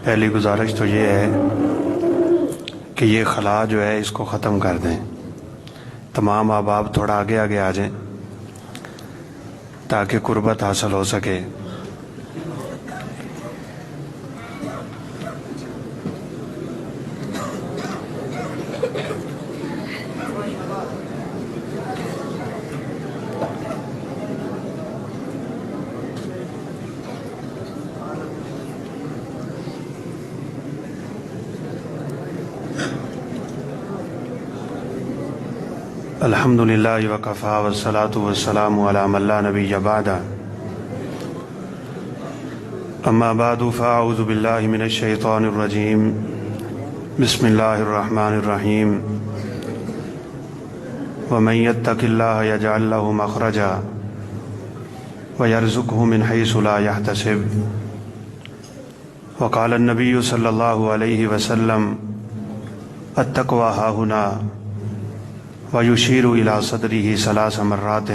پہلی گزارش تو یہ ہے کہ یہ خلا جو ہے اس کو ختم کر دیں. تمام احباب تھوڑا آگے آگے آ جائیں تاکہ قربت حاصل ہو سکے. الحمد للہ وکفا والصلاة والسلام علی من لا نبی بعد. اما بعد فاعوذ باللہ من الشیطان الرجیم. بسم اللہ الرحمن الرحیم. ومن یتق اللہ یجعل له مخرجا ویرزقہ من حیث لا یحتسب. وقال النبی صلی اللہ علیہ وسلم التقوی ہاہنا وَيُشِيرُ إِلَىٰ صَدْرِهِ 3 مرات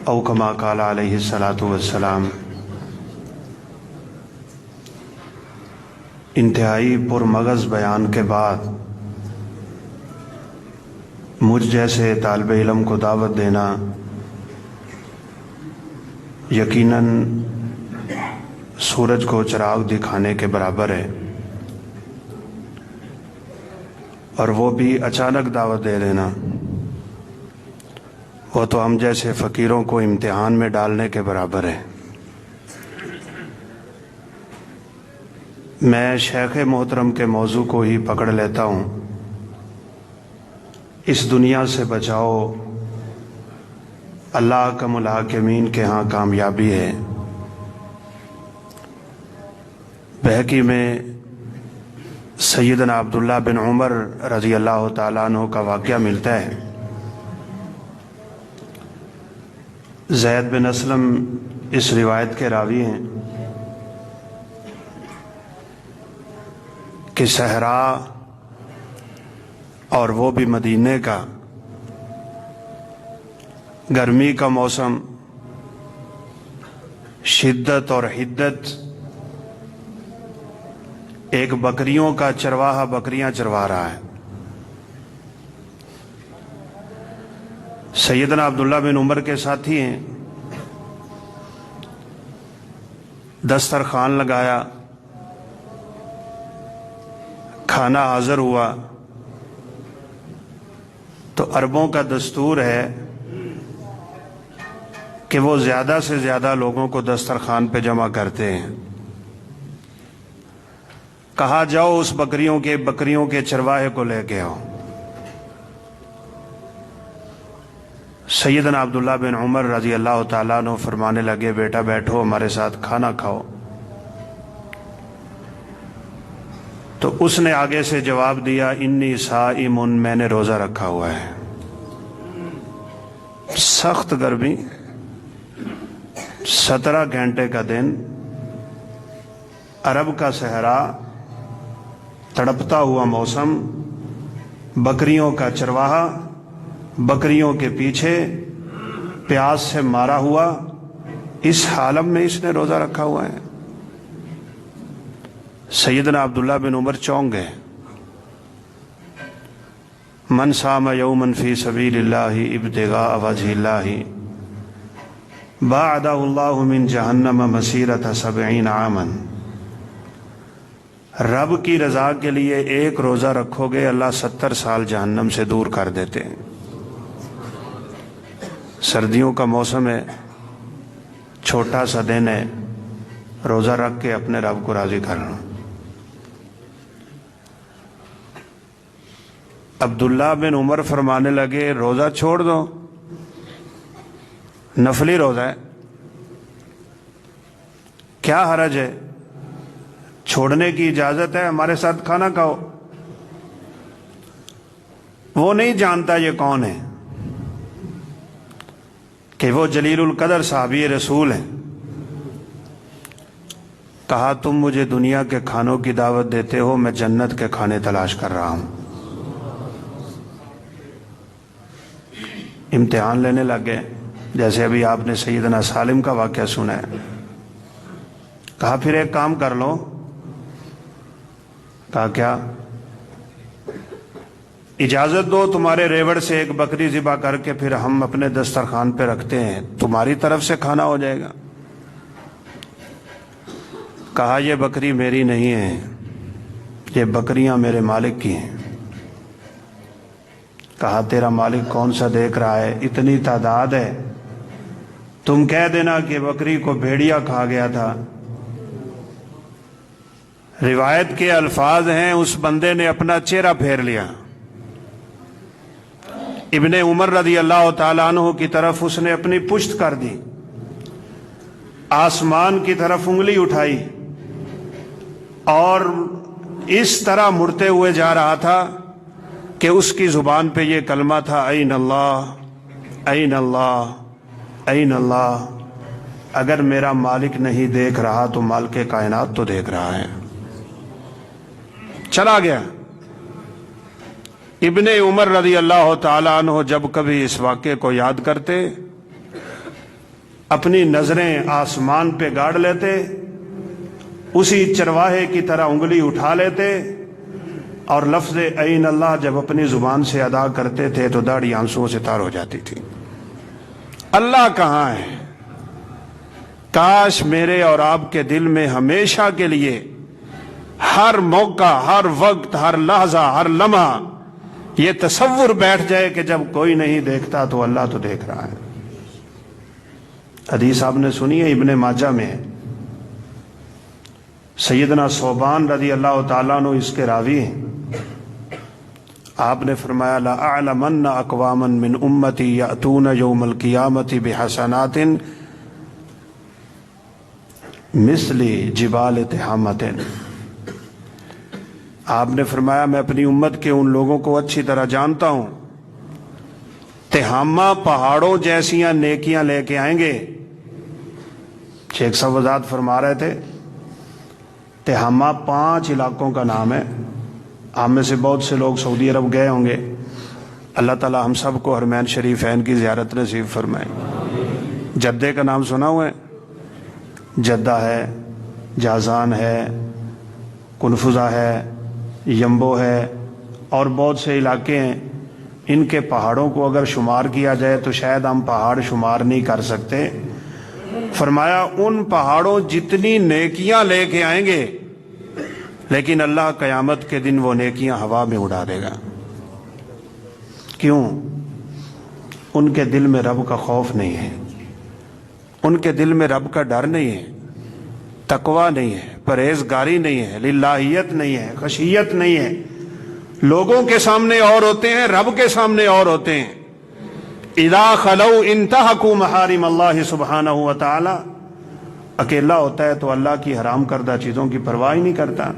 او کما قال علیہ الصلاۃ والسلام. انتہائی پرمغز بیان کے بعد مجھ جیسے طالب علم کو دعوت دینا یقیناً سورج کو چراغ دکھانے کے برابر ہے، اور وہ بھی اچانک دعوت دے دینا وہ تو ہم جیسے فقیروں کو امتحان میں ڈالنے کے برابر ہے. میں شیخ محترم کے موضوع کو ہی پکڑ لیتا ہوں. اس دنیا سے بچاؤ، اللہ کا الحاکمین کے ہاں کامیابی ہے. بہقی میں سیدنا عبداللہ بن عمر رضی اللہ تعالیٰ عنہ کا واقعہ ملتا ہے. زید بن اسلم اس روایت کے راوی ہیں کہ صحرا اور وہ بھی مدینے کا گرمی کا موسم، شدت اور حدت. ایک بکریوں کا چرواہا بکریاں چروا رہا ہے. سیدنا عبداللہ بن عمر کے ساتھی ہیں. دسترخوان لگایا، کھانا حاضر ہوا تو عربوں کا دستور ہے کہ وہ زیادہ سے زیادہ لوگوں کو دسترخوان پہ جمع کرتے ہیں. کہا جاؤ اس بکریوں کے چرواہے کو لے کے آؤ. سیدنا عبداللہ بن عمر رضی اللہ تعالیٰ عنہ فرمانے لگے بیٹا بیٹھو ہمارے ساتھ کھانا کھاؤ. تو اس نے آگے سے جواب دیا انی صائم، میں نے روزہ رکھا ہوا ہے. سخت گرمی، 17 گھنٹے کا دن، عرب کا صحرا، تڑپتا ہوا موسم، بکریوں کا چرواہا، بکریوں کے پیچھے پیاس سے مارا ہوا، اس حالت میں اس نے روزہ رکھا ہوا ہے. سیدنا عبداللہ بن عمر چونک گئے. من صام یوما فی سبیل اللہ ابتغاء وجہ اللہ باعدہ اللہ من جہنم مسیرۃ 70 عاما. رب کی رضا کے لیے ایک روزہ رکھو گے اللہ 70 سال جہنم سے دور کر دیتے ہیں. سردیوں کا موسم ہے، چھوٹا سا دن ہے، روزہ رکھ کے اپنے رب کو راضی کرنا. عبداللہ بن عمر فرمانے لگے روزہ چھوڑ دو، نفلی روزہ ہے، کیا حرج ہے، چھوڑنے کی اجازت ہے، ہمارے ساتھ کھانا کھاؤ. وہ نہیں جانتا یہ کون ہے کہ وہ جلیل القدر صحابی رسول ہیں. کہا تم مجھے دنیا کے کھانوں کی دعوت دیتے ہو، میں جنت کے کھانے تلاش کر رہا ہوں. امتحان لینے لگ گئے، جیسے ابھی آپ نے سیدنا سالم کا واقعہ سنا ہے. کہا پھر ایک کام کر لو، کہا کیا؟ اجازت دو تمہارے ریوڑ سے ایک بکری ذبح کر کے پھر ہم اپنے دسترخوان پہ رکھتے ہیں، تمہاری طرف سے کھانا ہو جائے گا۔ کہا یہ بکری میری نہیں ہے، یہ بکریاں میرے مالک کی ہیں۔ کہا تیرا مالک کون سا دیکھ رہا ہے، اتنی تعداد ہے، تم کہہ دینا کہ بکری کو بھیڑیا کھا گیا تھا۔ روایت کے الفاظ ہیں اس بندے نے اپنا چہرہ پھیر لیا، ابن عمر رضی اللہ تعالیٰ عنہ کی طرف اس نے اپنی پشت کر دی، آسمان کی طرف انگلی اٹھائی اور اس طرح مڑتے ہوئے جا رہا تھا کہ اس کی زبان پہ یہ کلمہ تھا، این اللہ این اللہ این اللہ، اگر میرا مالک نہیں دیکھ رہا تو مالک کائنات تو دیکھ رہا ہے۔ چلا گیا۔ ابن عمر رضی اللہ تعالیٰ عنہ جب کبھی اس واقعے کو یاد کرتے، اپنی نظریں آسمان پہ گاڑ لیتے، اسی چرواہے کی طرح انگلی اٹھا لیتے اور لفظ این اللہ جب اپنی زبان سے ادا کرتے تھے تو داڑھی آنسوؤں سے تار ہو جاتی تھی۔ اللہ کہاں ہے؟ کاش میرے اور آپ کے دل میں ہمیشہ کے لیے، ہر موقع، ہر وقت، ہر لحظہ، ہر لمحہ یہ تصور بیٹھ جائے کہ جب کوئی نہیں دیکھتا تو اللہ تو دیکھ رہا ہے۔ حدیث آپ نے سنی ہے، ابن ماجہ میں ہے، سیدنا ثوبان رضی اللہ تعالیٰ عنہ اس کے راوی ہیں۔ آپ نے فرمایا لَأَعْلَمَنَّ أَقْوَامًا مِّنْ أُمَّتِي يَأْتُونَ يَوْمَ الْقِيَامَةِ بِحَسَنَاتٍ مِثْلِ جِبَالِ تِحَامَةٍ۔ آپ نے فرمایا میں اپنی امت کے ان لوگوں کو اچھی طرح جانتا ہوں، تہامہ پہاڑوں جیسیاں نیکیاں لے کے آئیں گے۔ شیخ صاحب وضاحت فرما رہے تھے، تہامہ 5 علاقوں کا نام ہے۔ آپ میں سے بہت سے لوگ سعودی عرب گئے ہوں گے، اللہ تعالی ہم سب کو حرمین شریفین کی زیارت نصیب فرمائے۔ جدے کا نام سنا ہوا ہے؟ جدہ ہے، جازان ہے، کنفذہ ہے، یمبو ہے اور بہت سے علاقے ہیں۔ ان کے پہاڑوں کو اگر شمار کیا جائے تو شاید ہم پہاڑ شمار نہیں کر سکتے۔ فرمایا ان پہاڑوں جتنی نیکیاں لے کے آئیں گے، لیکن اللہ قیامت کے دن وہ نیکیاں ہوا میں اڑا دے گا۔ کیوں؟ ان کے دل میں رب کا خوف نہیں ہے، ان کے دل میں رب کا ڈر نہیں ہے، تقوی نہیں ہے، پرہیزگاری نہیں ہے، للہیت نہیں ہے، خشیت نہیں ہے۔ لوگوں کے سامنے اور ہوتے ہیں، رب کے سامنے اور ہوتے ہیں۔ اذا خلو انتہکوا محارم اللہ سبحانہ وتعالی، اکیلا ہوتا ہے تو اللہ کی حرام کردہ چیزوں کی پرواہ ہی نہیں کرتا۔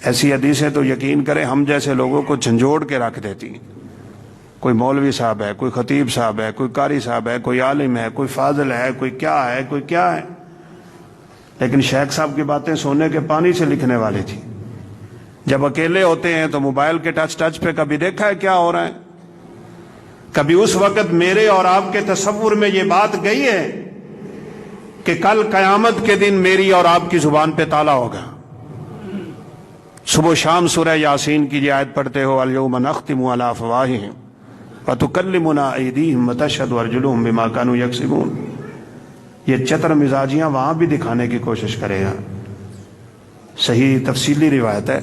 ایسی حدیثیں تو یقین کریں ہم جیسے لوگوں کو جھنجھوڑ کے رکھ دیتی ہیں۔ کوئی مولوی صاحب ہے، کوئی خطیب صاحب ہے، کوئی قاری صاحب ہے، کوئی عالم ہے، کوئی فاضل ہے، کوئی کیا ہے، کوئی کیا ہے، لیکن شیخ صاحب کی باتیں سونے کے پانی سے لکھنے والی تھی۔ جب اکیلے ہوتے ہیں تو موبائل کے ٹچ پہ کبھی دیکھا ہے کیا ہو رہا ہے؟ کبھی اس وقت میرے اور آپ کے تصور میں یہ بات گئی ہے کہ کل قیامت کے دن میری اور آپ کی زبان پہ تالا ہوگا؟ صبح و شام سورہ یاسین کی یہ آیت پڑھتے ہو، الیوم نختم علی افواہہم وتکلمنا ایدیہم وتشہد ارجلہم بما کانوا یکسبون۔ یہ چتر مزاجیاں وہاں بھی دکھانے کی کوشش کرے گا۔ صحیح تفصیلی روایت ہے،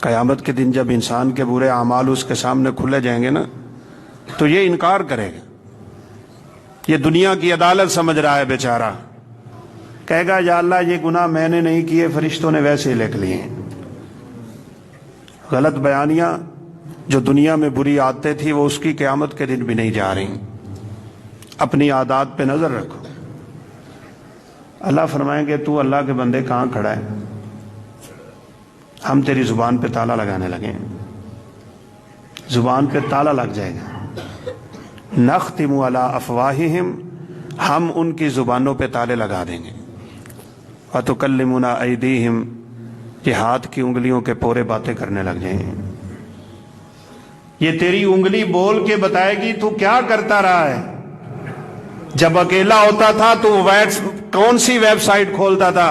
قیامت کے دن جب انسان کے برے اعمال اس کے سامنے کھلے جائیں گے نا تو یہ انکار کرے گا۔ یہ دنیا کی عدالت سمجھ رہا ہے بیچارہ، کہے گا یا اللہ یہ گناہ میں نے نہیں کیے، فرشتوں نے ویسے ہی لکھ لیے۔ غلط بیانیاں جو دنیا میں بری عادتیں تھی وہ اس کی قیامت کے دن بھی نہیں جا رہی۔ اپنی عادات پہ نظر رکھو۔ اللہ فرمائیں گے تو اللہ کے بندے کہاں کھڑا ہے؟ ہم تیری زبان پہ تالا لگانے لگے، زبان پہ تالا لگ جائے گا۔ نختم علی افواہہم، ہم ان کی زبانوں پہ تالے لگا دیں گے۔ وتکلمنا ایدیہم، یہ ہاتھ کی انگلیوں کے پورے باتیں کرنے لگ جائیں گے۔ یہ تیری انگلی بول کے بتائے گی تو کیا کرتا رہا ہے۔ جب اکیلا ہوتا تھا تو کون سی ویب سائٹ کھولتا تھا،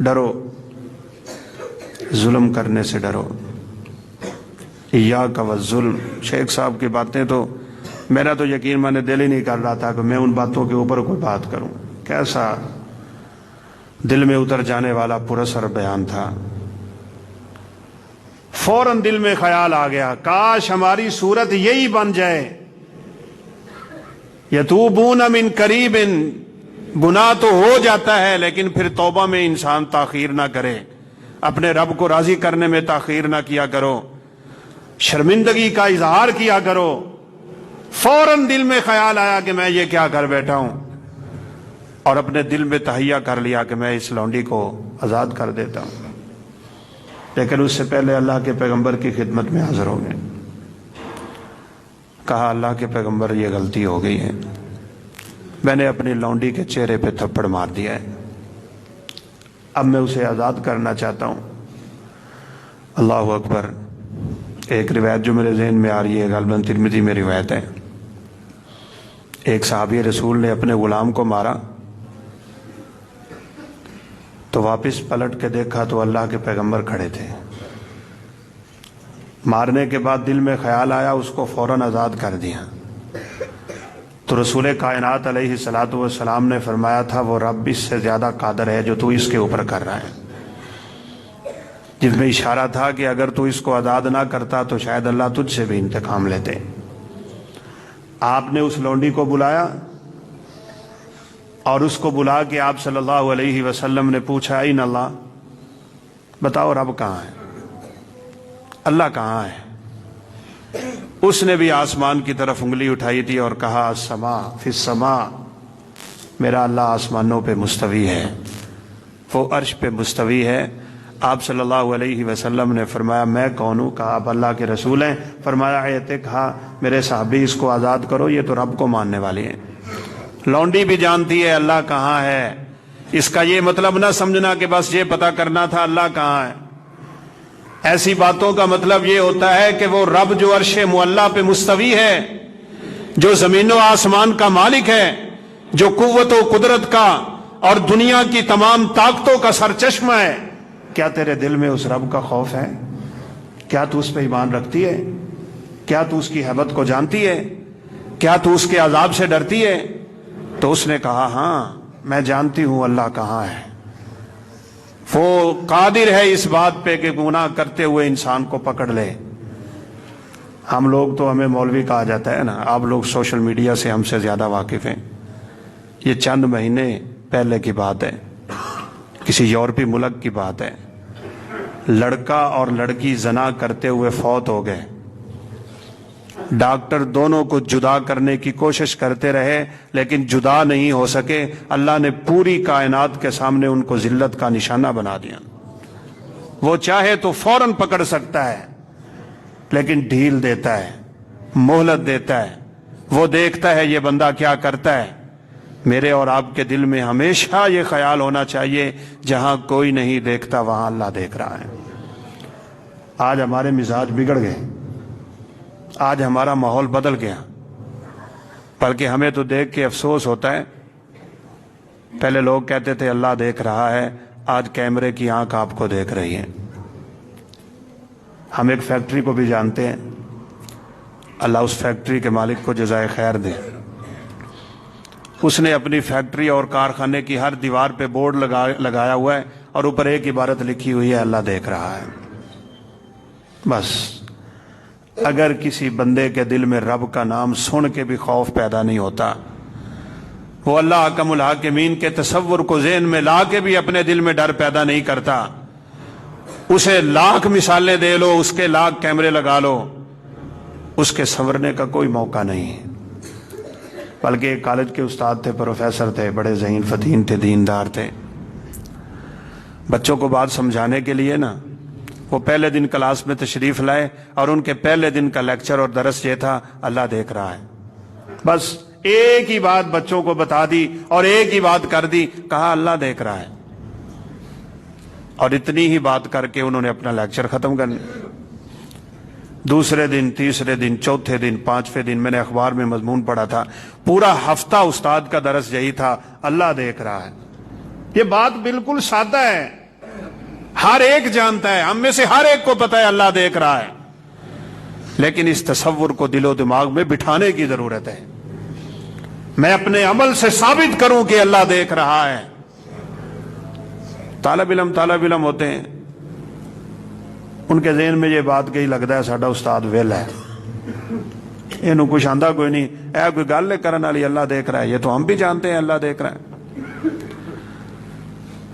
ڈرو، ظلم کرنے سے ڈرو۔ ایاک والظلم، شیخ صاحب کی باتیں تو میرا تو یقین میں نے دل ہی نہیں کر رہا تھا کہ میں ان باتوں کے اوپر کوئی بات کروں۔ کیسا دل میں اتر جانے والا پراثر بیان تھا۔ فوراً دل میں خیال آ گیا، کاش ہماری صورت یہی بن جائے، یتوبون من قریب، گناہ تو ہو جاتا ہے لیکن پھر توبہ میں انسان تاخیر نہ کرے، اپنے رب کو راضی کرنے میں تاخیر نہ کیا کرو، شرمندگی کا اظہار کیا کرو۔ فوراً دل میں خیال آیا کہ میں یہ کیا کر بیٹھا ہوں، اور اپنے دل میں تہیہ کر لیا کہ میں اس لونڈی کو آزاد کر دیتا ہوں۔ لیکن اس سے پہلے اللہ کے پیغمبر کی خدمت میں حاضر ہو گئے، کہا اللہ کے پیغمبر یہ غلطی ہو گئی ہے، میں نے اپنی لونڈی کے چہرے پہ تھپڑ مار دیا ہے، اب میں اسے آزاد کرنا چاہتا ہوں۔ اللہ اکبر۔ ایک روایت جو میرے ذہن میں آ رہی ہے، غالباً ترمذی میں روایت ہے، ایک صحابی رسول نے اپنے غلام کو مارا تو واپس پلٹ کے دیکھا تو اللہ کے پیغمبر کھڑے تھے۔ مارنے کے بعد دل میں خیال آیا، اس کو فوراً آزاد کر دیا تو رسول کائنات علیہ الصلوۃ والسلام نے فرمایا تھا وہ رب اس سے زیادہ قادر ہے جو تو اس کے اوپر کر رہا ہے، جس میں اشارہ تھا کہ اگر تو اس کو آزاد نہ کرتا تو شاید اللہ تجھ سے بھی انتقام لیتے۔ آپ نے اس لونڈی کو بلایا اور اس کو بلا کے آپ صلی اللہ علیہ وسلم نے پوچھا این اللہ، بتاؤ رب کہاں ہے، اللہ کہاں ہے؟ اس نے بھی آسمان کی طرف انگلی اٹھائی تھی اور کہا السماء فی السماء، میرا اللہ آسمانوں پہ مستوی ہے، وہ عرش پہ مستوی ہے۔ آپ صلی اللہ علیہ وسلم نے فرمایا میں کون ہوں؟ کہا آپ اللہ کے رسول ہیں۔ فرمایا ایتے، کہا میرے صحابی اس کو آزاد کرو، یہ تو رب کو ماننے والی ہیں۔ لونڈی بھی جانتی ہے اللہ کہاں ہے، اس کا یہ مطلب نہ سمجھنا کہ بس یہ پتہ کرنا تھا اللہ کہاں ہے۔ ایسی باتوں کا مطلب یہ ہوتا ہے کہ وہ رب جو عرش معلیٰ پہ مستوی ہے، جو زمین و آسمان کا مالک ہے، جو قوت و قدرت کا اور دنیا کی تمام طاقتوں کا سرچشمہ ہے، کیا تیرے دل میں اس رب کا خوف ہے؟ کیا تو اس پہ ایمان رکھتی ہے؟ کیا تو اس کی ہیبت کو جانتی ہے؟ کیا تو اس کے عذاب سے ڈرتی ہے؟ تو اس نے کہا ہاں میں جانتی ہوں اللہ کہاں ہے، وہ قادر ہے اس بات پہ کہ گناہ کرتے ہوئے انسان کو پکڑ لے۔ ہم لوگ تو ہمیں مولوی کہا جاتا ہے نا، آپ لوگ سوشل میڈیا سے ہم سے زیادہ واقف ہیں۔ یہ چند مہینے پہلے کی بات ہے، کسی یورپی ملک کی بات ہے، لڑکا اور لڑکی زنا کرتے ہوئے فوت ہو گئے، ڈاکٹر دونوں کو جدا کرنے کی کوشش کرتے رہے لیکن جدا نہیں ہو سکے۔ اللہ نے پوری کائنات کے سامنے ان کو ذلت کا نشانہ بنا دیا۔ وہ چاہے تو فوراً پکڑ سکتا ہے لیکن ڈھیل دیتا ہے، مہلت دیتا ہے، وہ دیکھتا ہے یہ بندہ کیا کرتا ہے۔ میرے اور آپ کے دل میں ہمیشہ یہ خیال ہونا چاہیے جہاں کوئی نہیں دیکھتا وہاں اللہ دیکھ رہا ہے۔ آج ہمارے مزاج بگڑ گئے، آج ہمارا ماحول بدل گیا، بلکہ ہمیں تو دیکھ کے افسوس ہوتا ہے۔ پہلے لوگ کہتے تھے اللہ دیکھ رہا ہے، آج کیمرے کی آنکھ آپ کو دیکھ رہی ہے۔ ہم ایک فیکٹری کو بھی جانتے ہیں، اللہ اس فیکٹری کے مالک کو جزائے خیر دے، اس نے اپنی فیکٹری اور کارخانے کی ہر دیوار پہ بورڈ لگایا ہوا ہے اور اوپر ایک عبارت لکھی ہوئی ہے اللہ دیکھ رہا ہے۔ بس اگر کسی بندے کے دل میں رب کا نام سن کے بھی خوف پیدا نہیں ہوتا، وہ اللہ حکم الحاکمین کے تصور کو ذہن میں لا کے بھی اپنے دل میں ڈر پیدا نہیں کرتا، اسے لاکھ مثالیں دے لو، اس کے لاکھ کیمرے لگا لو، اس کے سنورنے کا کوئی موقع نہیں ہے۔ بلکہ ایک کالج کے استاد تھے، پروفیسر تھے، بڑے ذہین فتین تھے، دیندار تھے۔ بچوں کو بات سمجھانے کے لیے نا وہ پہلے دن کلاس میں تشریف لائے اور ان کے پہلے دن کا لیکچر اور درس یہ تھا اللہ دیکھ رہا ہے۔ بس ایک ہی بات بچوں کو بتا دی اور ایک ہی بات کر دی، کہا اللہ دیکھ رہا ہے، اور اتنی ہی بات کر کے انہوں نے اپنا لیکچر ختم کر لیا۔ دوسرے دن، تیسرے دن، چوتھے دن، پانچویں دن میں نے اخبار میں مضمون پڑھا تھا، پورا ہفتہ استاد کا درس یہی تھا اللہ دیکھ رہا ہے۔ یہ بات بالکل سادہ ہے ہر ایک جانتا ہے، ہم میں سے ہر ایک کو پتا ہے اللہ دیکھ رہا ہے، لیکن اس تصور کو دل و دماغ میں بٹھانے کی ضرورت ہے۔ میں اپنے عمل سے ثابت کروں کہ اللہ دیکھ رہا ہے۔ طالب علم ہوتے ہیں، ان کے ذہن میں یہ بات کہی لگتا ہے ساڈا استاد ویل ہے، یہ کچھ آندا کوئی نہیں، اے کوئی گل کرنے والی، اللہ دیکھ رہا ہے، یہ تو ہم بھی جانتے ہیں اللہ دیکھ رہا ہے۔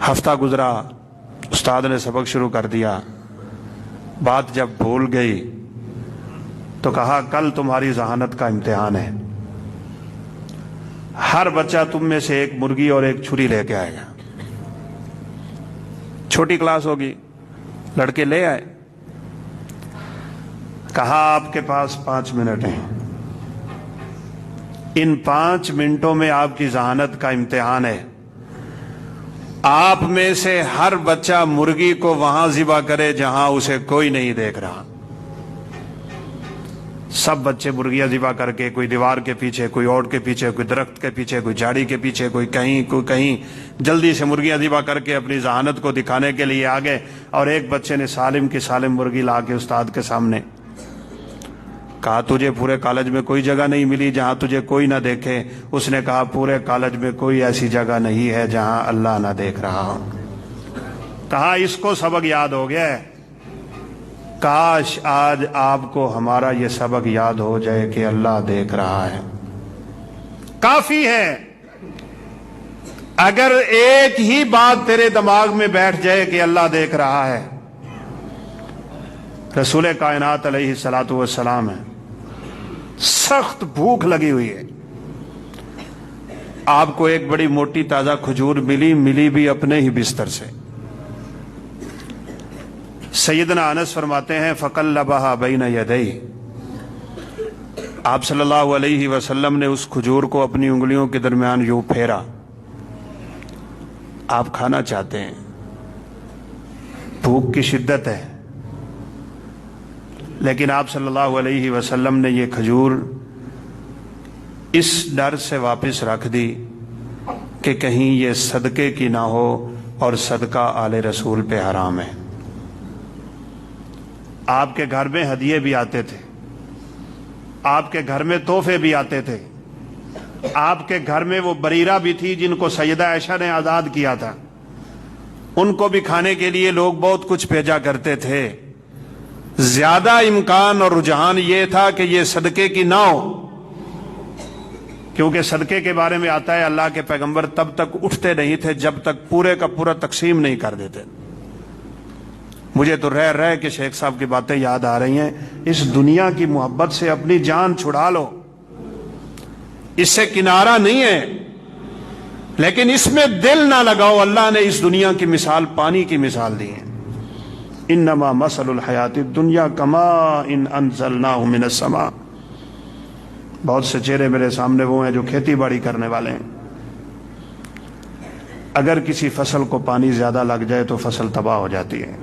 ہفتہ گزرا، استاد نے سبق شروع کر دیا، بات جب بھول گئی تو کہا کل تمہاری ذہانت کا امتحان ہے، ہر بچہ تم میں سے ایک مرغی اور ایک چھری لے کے آئے گا۔ چھوٹی کلاس ہوگی، لڑکے لے آئے، کہا آپ کے پاس 5 منٹ ہیں، ان 5 منٹوں میں آپ کی ذہانت کا امتحان ہے، آپ میں سے ہر بچہ مرغی کو وہاں ذبح کرے جہاں اسے کوئی نہیں دیکھ رہا۔ سب بچے مرغیاں ذبح کر کے، کوئی دیوار کے پیچھے، کوئی اوٹ کے پیچھے، کوئی درخت کے پیچھے، کوئی جھاڑی کے پیچھے، کوئی کہیں جلدی سے مرغیاں ذبح کر کے اپنی ذہانت کو دکھانے کے لیے آ گئے، اور ایک بچے نے سالم کی سالم مرغی لا کے استاد کے سامنے کہا تجھے پورے کالج میں کوئی جگہ نہیں ملی جہاں تجھے کوئی نہ دیکھے؟ اس نے کہا پورے کالج میں کوئی ایسی جگہ نہیں ہے جہاں اللہ نہ دیکھ رہا ہو۔ کہا اس کو سبق یاد ہو گیا ہے، کاش آج آپ کو ہمارا یہ سبق یاد ہو جائے کہ اللہ دیکھ رہا ہے۔ کافی ہے اگر ایک ہی بات تیرے دماغ میں بیٹھ جائے کہ اللہ دیکھ رہا ہے۔ رسول کائنات علیہ الصلوۃ والسلام ہے، سخت بھوک لگی ہوئی ہے، آپ کو ایک بڑی موٹی تازہ کھجور ملی بھی اپنے ہی بستر سے۔ سیدنا انس فرماتے ہیں فقلبھا بین یدیہ، آپ صلی اللہ علیہ وسلم نے اس کھجور کو اپنی انگلیوں کے درمیان یوں پھیرا، آپ کھانا چاہتے ہیں، بھوک کی شدت ہے، لیکن آپ صلی اللہ علیہ وسلم نے یہ کھجور اس ڈر سے واپس رکھ دی کہ کہیں یہ صدقے کی نہ ہو اور صدقہ آل رسول پہ حرام ہے۔ آپ کے گھر میں ہدیے بھی آتے تھے، آپ کے گھر میں تحفے بھی آتے تھے، آپ کے گھر میں وہ بریرہ بھی تھی جن کو سیدہ عائشہ نے آزاد کیا تھا، ان کو بھی کھانے کے لیے لوگ بہت کچھ بھیجا کرتے تھے۔ زیادہ امکان اور رجحان یہ تھا کہ یہ صدقے کی نہ ہو، کیونکہ صدقے کے بارے میں آتا ہے اللہ کے پیغمبر تب تک اٹھتے نہیں تھے جب تک پورے کا پورا تقسیم نہیں کر دیتے۔ مجھے تو رہ کے شیخ صاحب کی باتیں یاد آ رہی ہیں، اس دنیا کی محبت سے اپنی جان چھڑا لو، اس سے کنارہ نہیں ہے، لیکن اس میں دل نہ لگاؤ۔ اللہ نے اس دنیا کی مثال پانی کی مثال دی ہے، انما مثل الحیات الدنیا کماء انزلناہ من السماء۔ بہت سے چہرے میرے سامنے وہ ہیں جو کھیتی باڑی کرنے والے ہیں، اگر کسی فصل کو پانی زیادہ لگ جائے تو فصل تباہ ہو جاتی ہے۔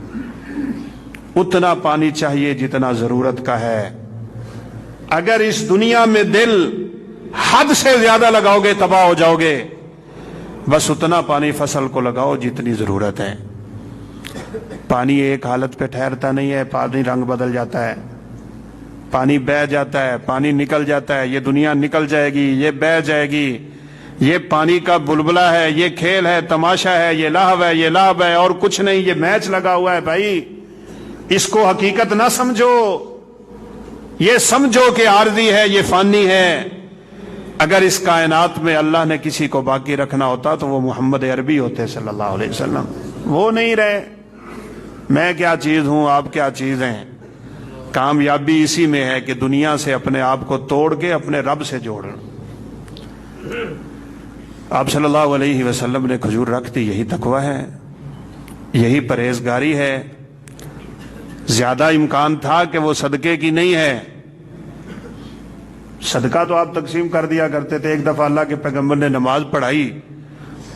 اتنا پانی چاہیے جتنا ضرورت کا ہے، اگر اس دنیا میں دل حد سے زیادہ لگاؤ گے تباہ ہو جاؤ گے۔ بس اتنا پانی فصل کو لگاؤ جتنی ضرورت ہے۔ پانی ایک حالت پہ ٹھہرتا نہیں ہے، پانی رنگ بدل جاتا ہے، پانی بہہ جاتا ہے، پانی نکل جاتا ہے، یہ دنیا نکل جائے گی، یہ بہہ جائے گی، یہ پانی کا بلبلہ ہے، یہ کھیل ہے، تماشا ہے، یہ لہو ہے، یہ لعب ہے، اور کچھ نہیں، یہ میچ لگا ہوا ہے۔ بھائی اس کو حقیقت نہ سمجھو، یہ سمجھو کہ عارضی ہے، یہ فانی ہے۔ اگر اس کائنات میں اللہ نے کسی کو باقی رکھنا ہوتا تو وہ محمد عربی ہوتے صلی اللہ علیہ وسلم، وہ نہیں رہے۔ میں کیا چیز ہوں، آپ کیا چیز ہیں؟ کامیابی اسی میں ہے کہ دنیا سے اپنے آپ کو توڑ کے اپنے رب سے جوڑنا۔ آپ صلی اللہ علیہ وسلم نے کھجور رکھ دی، یہی تقویٰ ہے، یہی پرہیزگاری ہے۔ زیادہ امکان تھا کہ وہ صدقے کی نہیں ہے، صدقہ تو آپ تقسیم کر دیا کرتے تھے۔ ایک دفعہ اللہ کے پیغمبر نے نماز پڑھائی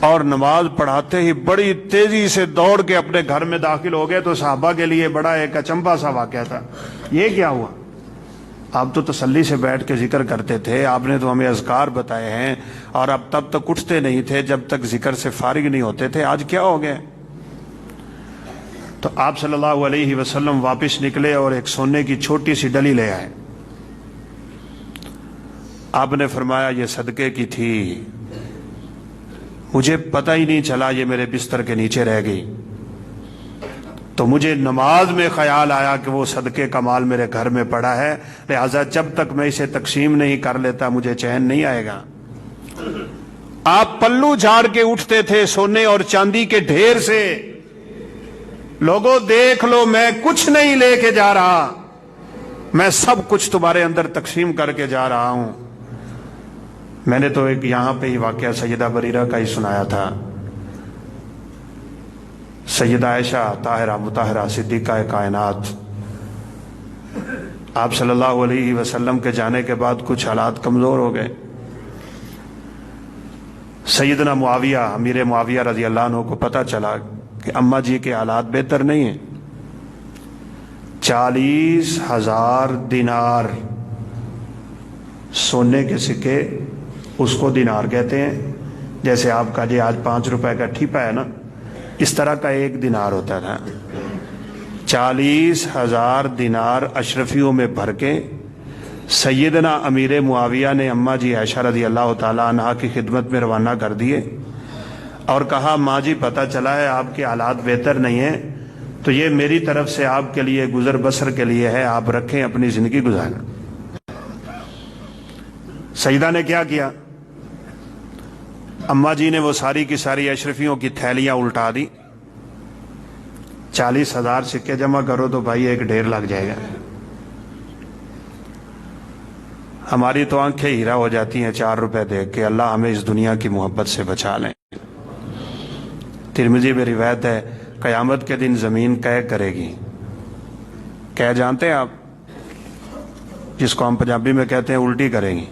اور نماز پڑھاتے ہی بڑی تیزی سے دوڑ کے اپنے گھر میں داخل ہو گئے تو صحابہ کے لیے بڑا ایک اچنبھا سا واقعہ تھا، یہ کیا ہوا؟ آپ تو تسلی سے بیٹھ کے ذکر کرتے تھے، آپ نے تو ہمیں اذکار بتائے ہیں، اور اب تب تک اٹھتے نہیں تھے جب تک ذکر سے فارغ نہیں ہوتے تھے، آج کیا ہو گئے؟ تو تو آپ صلی اللہ علیہ وسلم واپس نکلے اور ایک سونے کی چھوٹی سی ڈلی لے آئے. آپ نے فرمایا یہ صدقے کی تھی، مجھے پتہ ہی نہیں چلا، یہ میرے بستر کے نیچے رہ گئی. تو مجھے نماز میں خیال آیا کہ وہ صدقے کا مال میرے گھر میں پڑا ہے، لہذا جب تک میں اسے تقسیم نہیں کر لیتا مجھے چین نہیں آئے گا. آپ پلو جھاڑ کے اٹھتے تھے سونے اور چاندی کے ڈھیر سے. لوگوں دیکھ لو، میں کچھ نہیں لے کے جا رہا، میں سب کچھ تمہارے اندر تقسیم کر کے جا رہا ہوں. میں نے تو ایک یہاں پہ ہی واقعہ سیدہ بریرہ کا ہی سنایا تھا. سیدہ عائشہ طاہرہ مطہرہ صدیقہ کائنات، آپ صلی اللہ علیہ وسلم کے جانے کے بعد کچھ حالات کمزور ہو گئے. سیدنا معاویہ امیر معاویہ رضی اللہ عنہ کو پتہ چلا کہ اماں جی کے حالات بہتر نہیں ہیں. 40,000 دینار سونے کے سکے، اس کو دینار کہتے ہیں. جیسے آپ کا جی آج 5 روپے کا ٹھیپا ہے نا، اس طرح کا ایک دینار ہوتا تھا. 40,000 دینار اشرفیوں میں بھر کے سیدنا امیر معاویہ نے اماں جی عائشہ رضی اللہ تعالیٰ عنہا کی خدمت میں روانہ کر دیے اور کہا ماں جی پتہ چلا ہے آپ کے حالات بہتر نہیں ہیں، تو یہ میری طرف سے آپ کے لیے گزر بسر کے لیے ہے، آپ رکھیں اپنی زندگی گزاریں. سیدہ نے کیا کیا؟ اماں جی نے وہ ساری کی ساری اشرفیوں کی تھیلیاں الٹا دی. 40,000 سکے جمع کرو تو بھائی ایک ڈھیر لگ جائے گا. ہماری تو آنکھیں ہیرا ہو جاتی ہیں 4 روپے دیکھ کے. اللہ ہمیں اس دنیا کی محبت سے بچا لیں. ترمذی میں روایت ہے قیامت کے دن زمین قے کرے گی. قے جانتے ہیں آپ؟ جس کو ہم پنجابی میں کہتے ہیں الٹی کرے گی.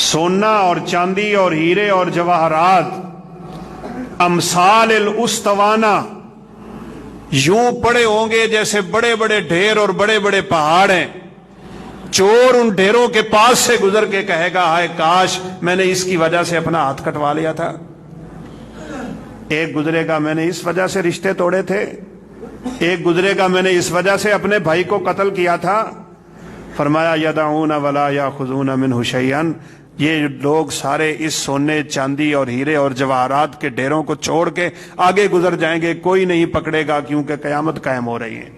سونا اور چاندی اور ہیرے اور جواہرات امثال الاستوانہ یوں پڑے ہوں گے جیسے بڑے بڑے ڈھیر اور بڑے بڑے پہاڑ ہیں. چور ان ڈھیروں کے پاس سے گزر کے کہے گا ہائے کاش میں نے اس کی وجہ سے اپنا ہاتھ کٹوا لیا تھا. ایک گزرے گا میں نے اس وجہ سے رشتے توڑے تھے، ایک گزرے گا میں نے اس وجہ سے اپنے بھائی کو قتل کیا تھا. فرمایا یدعون ولا یاخذون منہ شیئا، یہ لوگ سارے اس سونے چاندی اور ہیرے اور جواہرات کے ڈھیروں کو چھوڑ کے آگے گزر جائیں گے، کوئی نہیں پکڑے گا، کیونکہ قیامت قائم ہو رہی ہے.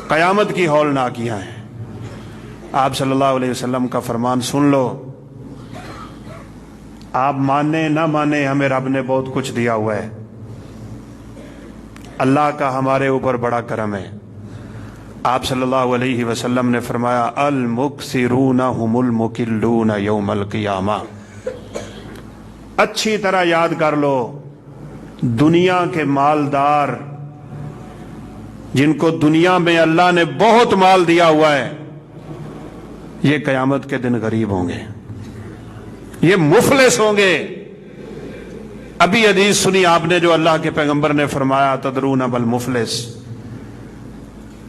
قیامت کی ہولناکیاں ہیں. آپ صلی اللہ علیہ وسلم کا فرمان سن لو. آپ مانیں نہ مانیں، ہمیں رب نے بہت کچھ دیا ہوا ہے. اللہ کا ہمارے اوپر بڑا کرم ہے. آپ صلی اللہ علیہ وسلم نے فرمایا المکثرون هم المکلون یوم القیامہ. اچھی طرح یاد کر لو، دنیا کے مالدار جن کو دنیا میں اللہ نے بہت مال دیا ہوا ہے، یہ قیامت کے دن غریب ہوں گے، یہ مفلس ہوں گے. ابھی حدیث سنی آپ نے جو اللہ کے پیغمبر نے فرمایا تدرون بل مفلس.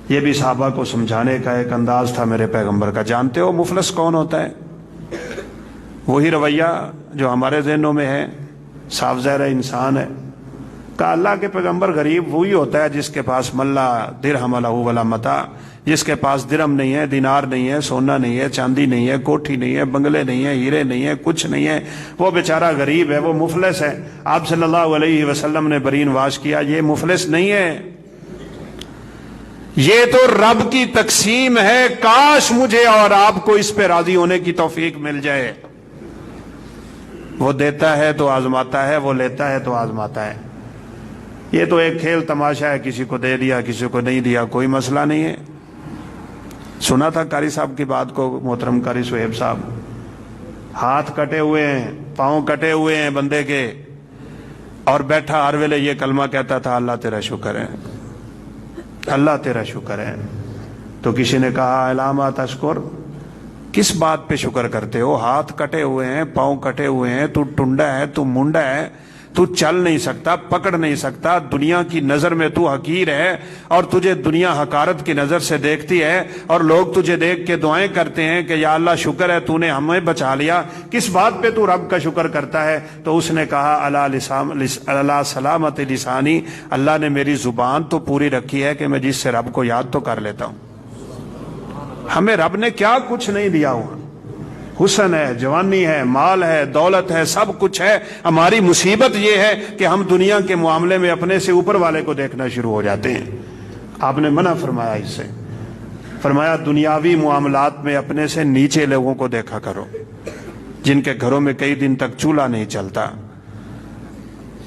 یہ بھی صحابہ کو سمجھانے کا ایک انداز تھا میرے پیغمبر کا. جانتے ہو مفلس کون ہوتا ہے؟ وہی رویہ جو ہمارے ذہنوں میں ہے، صاف ظاہر انسان ہے. کہا اللہ کے پیغمبر غریب وہی ہوتا ہے جس کے پاس ملا درہم لہ ولا متاع، جس کے پاس درہم نہیں ہے، دینار نہیں ہے، سونا نہیں ہے، چاندی نہیں ہے، کوٹھی نہیں ہے، بنگلے نہیں ہے، ہیرے نہیں ہے، کچھ نہیں ہے، وہ بیچارہ غریب ہے، وہ مفلس ہے. آپ صلی اللہ علیہ وسلم نے برین واش کیا یہ مفلس نہیں ہے، یہ تو رب کی تقسیم ہے. کاش مجھے اور آپ کو اس پہ راضی ہونے کی توفیق مل جائے. وہ دیتا ہے تو آزماتا ہے، وہ لیتا ہے تو آزماتا ہے. یہ تو ایک کھیل تماشا ہے، کسی کو دے دیا کسی کو نہیں دیا کوئی مسئلہ نہیں ہے. سنا تھا قاری صاحب کی بات کو، محترم قاری سہیب صاحب، ہاتھ کٹے ہوئے ہیں، پاؤں کٹے ہوئے ہیں بندے کے، اور بیٹھا ہر ویلے یہ کلمہ کہتا تھا اللہ تیرا شکر ہے، اللہ تیرا شکر ہے. تو کسی نے کہا علامات اشکر، کس بات پہ شکر کرتے ہو؟ ہاتھ کٹے ہوئے ہیں، پاؤں کٹے ہوئے ہیں، تو ٹنڈا ہے، تو منڈا ہے، تو چل نہیں سکتا، پکڑ نہیں سکتا، دنیا کی نظر میں تو حقیر ہے اور تجھے دنیا حقارت کی نظر سے دیکھتی ہے، اور لوگ تجھے دیکھ کے دعائیں کرتے ہیں کہ یا اللہ شکر ہے تو نے ہمیں بچا لیا، کس بات پہ تو رب کا شکر کرتا ہے؟ تو اس نے کہا اللہ سلامت لسانی، اللہ نے میری زبان تو پوری رکھی ہے کہ میں جس سے رب کو یاد تو کر لیتا ہوں۔ ہمیں رب نے کیا کچھ نہیں دیا ہوا، حسن ہے، جوانی ہے، مال ہے، دولت ہے، سب کچھ ہے۔ ہماری مصیبت یہ ہے کہ ہم دنیا کے معاملے میں اپنے سے اوپر والے کو دیکھنا شروع ہو جاتے ہیں۔ آپ نے منع فرمایا اس سے، فرمایا دنیاوی معاملات میں اپنے سے نیچے لوگوں کو دیکھا کرو، جن کے گھروں میں کئی دن تک چولہا نہیں چلتا،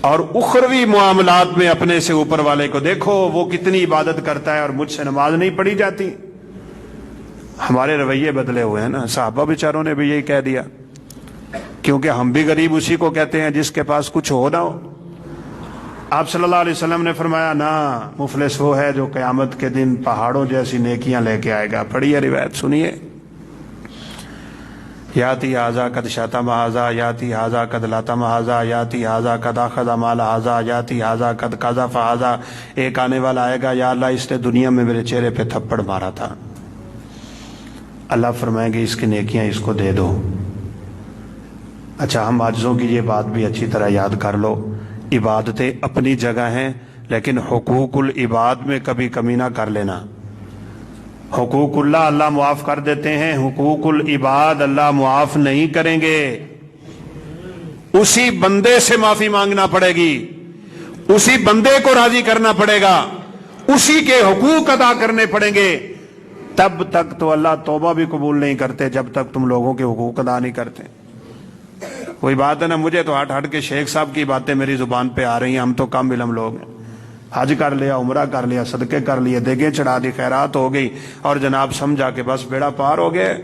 اور اخروی معاملات میں اپنے سے اوپر والے کو دیکھو، وہ کتنی عبادت کرتا ہے اور مجھ سے نماز نہیں پڑھی جاتی۔ ہمارے رویے بدلے ہوئے ہیں نا، صحابہ بیچاروں نے بھی یہی کہہ دیا، کیونکہ ہم بھی غریب اسی کو کہتے ہیں جس کے پاس کچھ ہو نہ ہو۔ آپ صلی اللہ علیہ وسلم نے فرمایا نا، مفلس وہ ہے جو قیامت کے دن پہاڑوں جیسی نیکیاں لے کے آئے گا۔ پڑھیے روایت سنیے، یاتی ھذا قد شتم ھذا، یاتی ھذا قد لطم ھذا، یاتی ھذا قد اخذ مال ھذا، یاتی ھذا قد قذف ھذا۔ ایک آنے والا آئے گا، یا اللہ اس نے دنیا میں میرے چہرے پہ تھپڑ مارا تھا، اللہ فرمائیں گے اس کی نیکیاں اس کو دے دو۔ اچھا، ہم عاجزوں کی یہ بات بھی اچھی طرح یاد کر لو، عبادتیں اپنی جگہ ہیں، لیکن حقوق العباد میں کبھی کمی نہ کر لینا۔ حقوق اللہ معاف کر دیتے ہیں، حقوق العباد اللہ معاف نہیں کریں گے۔ اسی بندے سے معافی مانگنا پڑے گی، اسی بندے کو راضی کرنا پڑے گا، اسی کے حقوق ادا کرنے پڑیں گے۔ تب تک تو اللہ توبہ بھی قبول نہیں کرتے جب تک تم لوگوں کے حقوق ادا نہیں کرتے۔ کوئی بات ہے نا، مجھے تو ہٹ کے شیخ صاحب کی باتیں میری زبان پہ آ رہی ہیں، ہم تو کم علم لوگ ہیں۔ حج کر لیا، عمرہ کر لیا، صدقے کر لیے، دیگیں چڑھا دی، خیرات ہو گئی، اور جناب سمجھا کہ بس بیڑا پار ہو گئے۔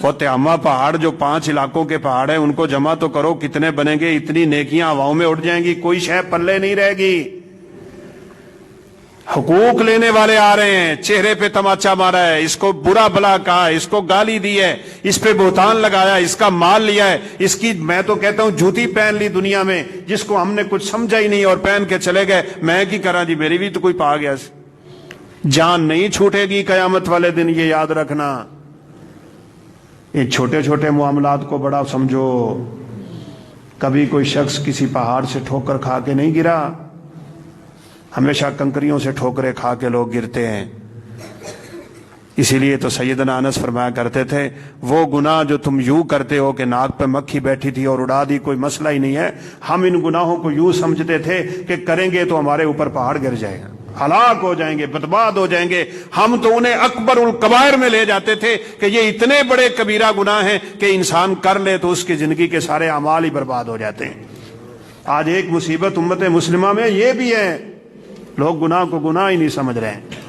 وہ تیامہ پہاڑ جو 5 علاقوں کے پہاڑ ہیں ان کو جمع تو کرو، کتنے بنیں گے؟ اتنی نیکیاں ہواؤں میں اڑ جائیں گی، کوئی شے پلے نہیں رہے گی۔ حقوق لینے والے آ رہے ہیں، چہرے پہ تماچا مارا ہے، اس کو برا بلا کہا، اس کو گالی دی ہے، اس پہ بہتان لگایا، اس کا مال لیا ہے، اس کی میں تو کہتا ہوں جوتی پہن لی دنیا میں، جس کو ہم نے کچھ سمجھا ہی نہیں اور پہن کے چلے گئے۔ میں کی کرا جی، میری بھی تو کوئی پا گیا۔ جان نہیں چھوٹے گی قیامت والے دن، یہ یاد رکھنا۔ ان چھوٹے چھوٹے معاملات کو بڑا سمجھو۔ کبھی کوئی شخص کسی پہاڑ سے ٹھوکر کھا کے نہیں گرا، ہمیشہ کنکریوں سے ٹھوکریں کھا کے لوگ گرتے ہیں۔ اسی لیے تو سیدنا انس فرمایا کرتے تھے، وہ گناہ جو تم یوں کرتے ہو کہ ناک پہ مکھی بیٹھی تھی اور اڑا دی، کوئی مسئلہ ہی نہیں ہے۔ ہم ان گناہوں کو یوں سمجھتے تھے کہ کریں گے تو ہمارے اوپر پہاڑ گر جائے گا، ہلاک ہو جائیں گے، برباد ہو جائیں گے۔ ہم تو انہیں اکبر الکبائر میں لے جاتے تھے کہ یہ اتنے بڑے کبیرہ گناہ ہیں کہ انسان کر لے تو اس کی زندگی کے سارے اعمال ہی برباد ہو جاتے ہیں۔ آج ایک مصیبت امت مسلمہ میں یہ بھی ہے، لوگ گناہ کو گناہ ہی نہیں سمجھ رہے ہیں۔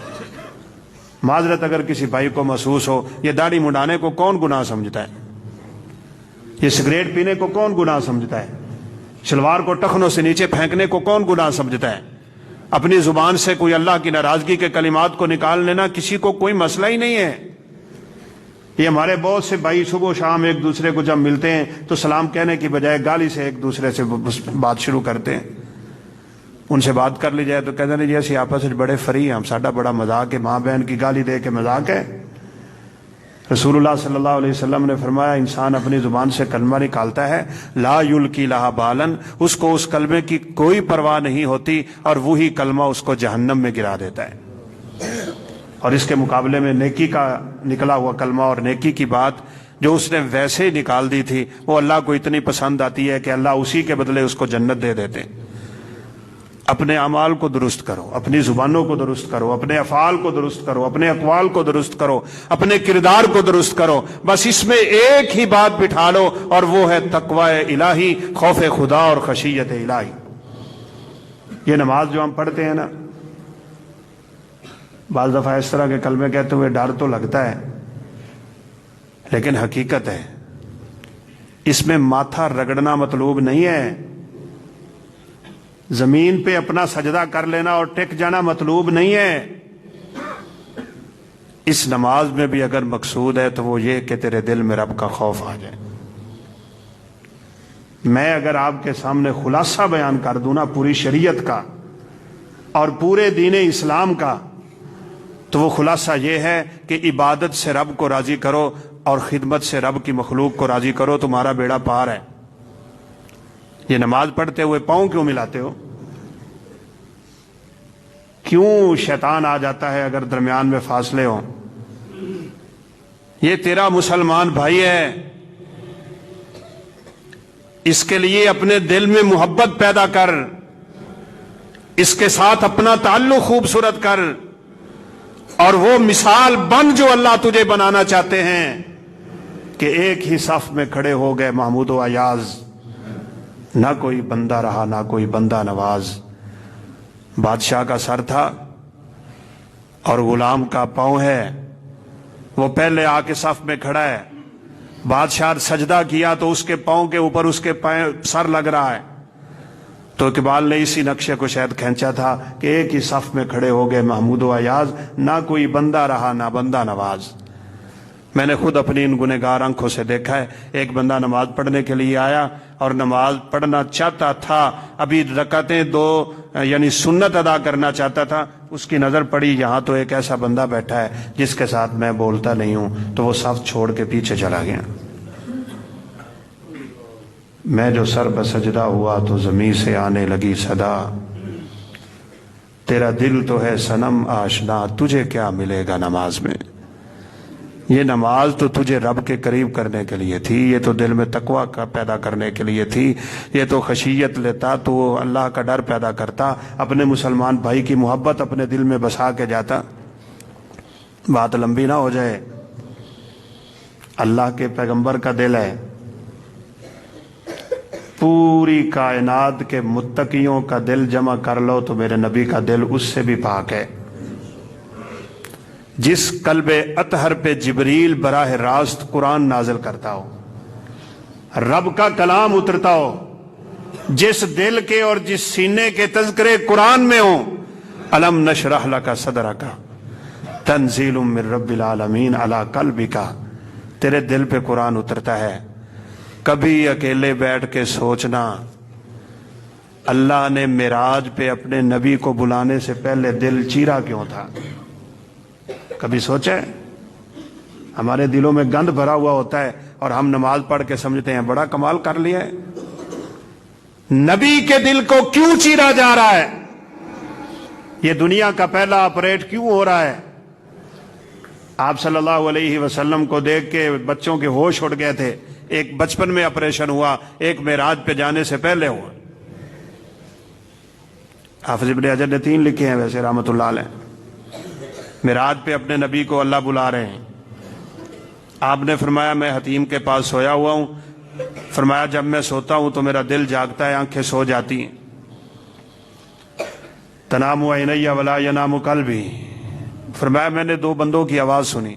معذرت اگر کسی بھائی کو محسوس ہو، یہ داڑھی منڈانے کو کون گناہ سمجھتا ہے؟ یہ سگریٹ پینے کو کون گناہ سمجھتا ہے؟ شلوار کو ٹخنوں سے نیچے پھینکنے کو کون گناہ سمجھتا ہے؟ اپنی زبان سے کوئی اللہ کی ناراضگی کے کلمات کو نکال لینا کسی کو کوئی مسئلہ ہی نہیں ہے۔ یہ ہمارے بہت سے بھائی صبح و شام ایک دوسرے کو جب ملتے ہیں تو سلام کہنے کی بجائے گالی سے ایک دوسرے سے بات شروع کرتے ہیں۔ ان سے بات کر لی جائے تو کہتے ہیں جی اسی آپس میں بڑے فری ہیں، ہم ساڈا بڑا مذاق ہے، ماں بہن کی گالی دے کے مذاق ہے۔ رسول اللہ صلی اللہ علیہ وسلم نے فرمایا، انسان اپنی زبان سے کلمہ نکالتا ہے، لا یلقی لہا بالن، اس کو اس کلمے کی کوئی پرواہ نہیں ہوتی، اور وہی کلمہ اس کو جہنم میں گرا دیتا ہے۔ اور اس کے مقابلے میں نیکی کا نکلا ہوا کلمہ اور نیکی کی بات جو اس نے ویسے ہی نکال دی تھی، وہ اللہ کو اتنی پسند آتی ہے کہ اللہ اسی کے بدلے اس کو جنت دے دیتے ہیں۔ اپنے اعمال کو درست کرو، اپنی زبانوں کو درست کرو، اپنے افعال کو درست کرو، اپنے اقوال کو درست کرو، اپنے کردار کو درست کرو۔ بس اس میں ایک ہی بات بٹھا لو، اور وہ ہے تقوی الہی، خوف خدا اور خشیت الہی۔ یہ نماز جو ہم پڑھتے ہیں نا، بعض دفعہ اس طرح کے کلمے کہتے ہوئے ڈر تو لگتا ہے، لیکن حقیقت ہے اس میں ماتھا رگڑنا مطلوب نہیں ہے، زمین پہ اپنا سجدہ کر لینا اور ٹک جانا مطلوب نہیں ہے۔ اس نماز میں بھی اگر مقصود ہے تو وہ یہ کہ تیرے دل میں رب کا خوف آ جائے۔ میں اگر آپ کے سامنے خلاصہ بیان کر دوں نا پوری شریعت کا اور پورے دین اسلام کا، تو وہ خلاصہ یہ ہے کہ عبادت سے رب کو راضی کرو اور خدمت سے رب کی مخلوق کو راضی کرو، تمہارا بیڑا پار ہے۔ یہ نماز پڑھتے ہوئے پاؤں کیوں ملاتے ہو؟ کیوں شیطان آ جاتا ہے اگر درمیان میں فاصلے ہوں؟ یہ تیرا مسلمان بھائی ہے، اس کے لیے اپنے دل میں محبت پیدا کر، اس کے ساتھ اپنا تعلق خوبصورت کر، اور وہ مثال بن جو اللہ تجھے بنانا چاہتے ہیں کہ ایک ہی صف میں کھڑے ہو گئے محمود و ایاز، نہ کوئی بندہ رہا نہ کوئی بندہ نواز۔ بادشاہ کا سر تھا اور غلام کا پاؤں ہے، وہ پہلے آ کے صف میں کھڑا ہے، بادشاہ سجدہ کیا تو اس کے پاؤں کے اوپر اس کے سر لگ رہا ہے، تو اقبال نے اسی نقشے کو شاید کھینچا تھا کہ ایک ہی صف میں کھڑے ہو گئے محمود و ایاز، نہ کوئی بندہ رہا نہ بندہ نواز۔ میں نے خود اپنی ان گنہگار آنکھوں سے دیکھا ہے، ایک بندہ نماز پڑھنے کے لیے آیا اور نماز پڑھنا چاہتا تھا، ابھی رکعتیں 2 یعنی سنت ادا کرنا چاہتا تھا، اس کی نظر پڑی یہاں تو ایک ایسا بندہ بیٹھا ہے جس کے ساتھ میں بولتا نہیں ہوں، تو وہ صف چھوڑ کے پیچھے چلا گیا۔ میں جو سر بسجدہ ہوا تو زمین سے آنے لگی صدا، تیرا دل تو ہے صنم آشنا، تجھے کیا ملے گا نماز میں؟ یہ نماز تو تجھے رب کے قریب کرنے کے لیے تھی، یہ تو دل میں تقوی کا پیدا کرنے کے لیے تھی، یہ تو خشیت لیتا تو اللہ کا ڈر پیدا کرتا، اپنے مسلمان بھائی کی محبت اپنے دل میں بسا کے جاتا۔ بات لمبی نہ ہو جائے، اللہ کے پیغمبر کا دل ہے، پوری کائنات کے متقیوں کا دل جمع کر لو تو میرے نبی کا دل اس سے بھی پاک ہے۔ جس قلب اطہر پہ جبریل براہ راست قرآن نازل کرتا ہو، رب کا کلام اترتا ہو، جس دل کے اور جس سینے کے تذکرے قرآن میں ہوں، الم نشرح لک صدرک تنزیل من رب العالمین علی قلبک، تیرے دل پہ قرآن اترتا ہے۔ کبھی اکیلے بیٹھ کے سوچنا، اللہ نے معراج پہ اپنے نبی کو بلانے سے پہلے دل چیرا کیوں تھا؟ کبھی سوچے؟ ہمارے دلوں میں گند بھرا ہوا ہوتا ہے اور ہم نماز پڑھ کے سمجھتے ہیں بڑا کمال کر لیا ہے۔ نبی کے دل کو کیوں چیرا جا رہا ہے؟ یہ دنیا کا پہلا آپریٹ کیوں ہو رہا ہے؟ آپ صلی اللہ علیہ وسلم کو دیکھ کے بچوں کے ہوش اڑ گئے تھے، ایک بچپن میں آپریشن ہوا، ایک معراج پہ جانے سے پہلے ہوا۔ حافظ ابن حجر نے 3 لکھے ہیں ویسے رحمت اللہ علیہ۔ معراج پہ اپنے نبی کو اللہ بلا رہے ہیں، آپ نے فرمایا میں حتیم کے پاس سویا ہوا ہوں، فرمایا جب میں سوتا ہوں تو میرا دل جاگتا ہے، آنکھیں سو جاتی ہیں۔ تنام عینی ولا ینام قلبی، فرمایا میں نے 2 بندوں کی آواز سنی،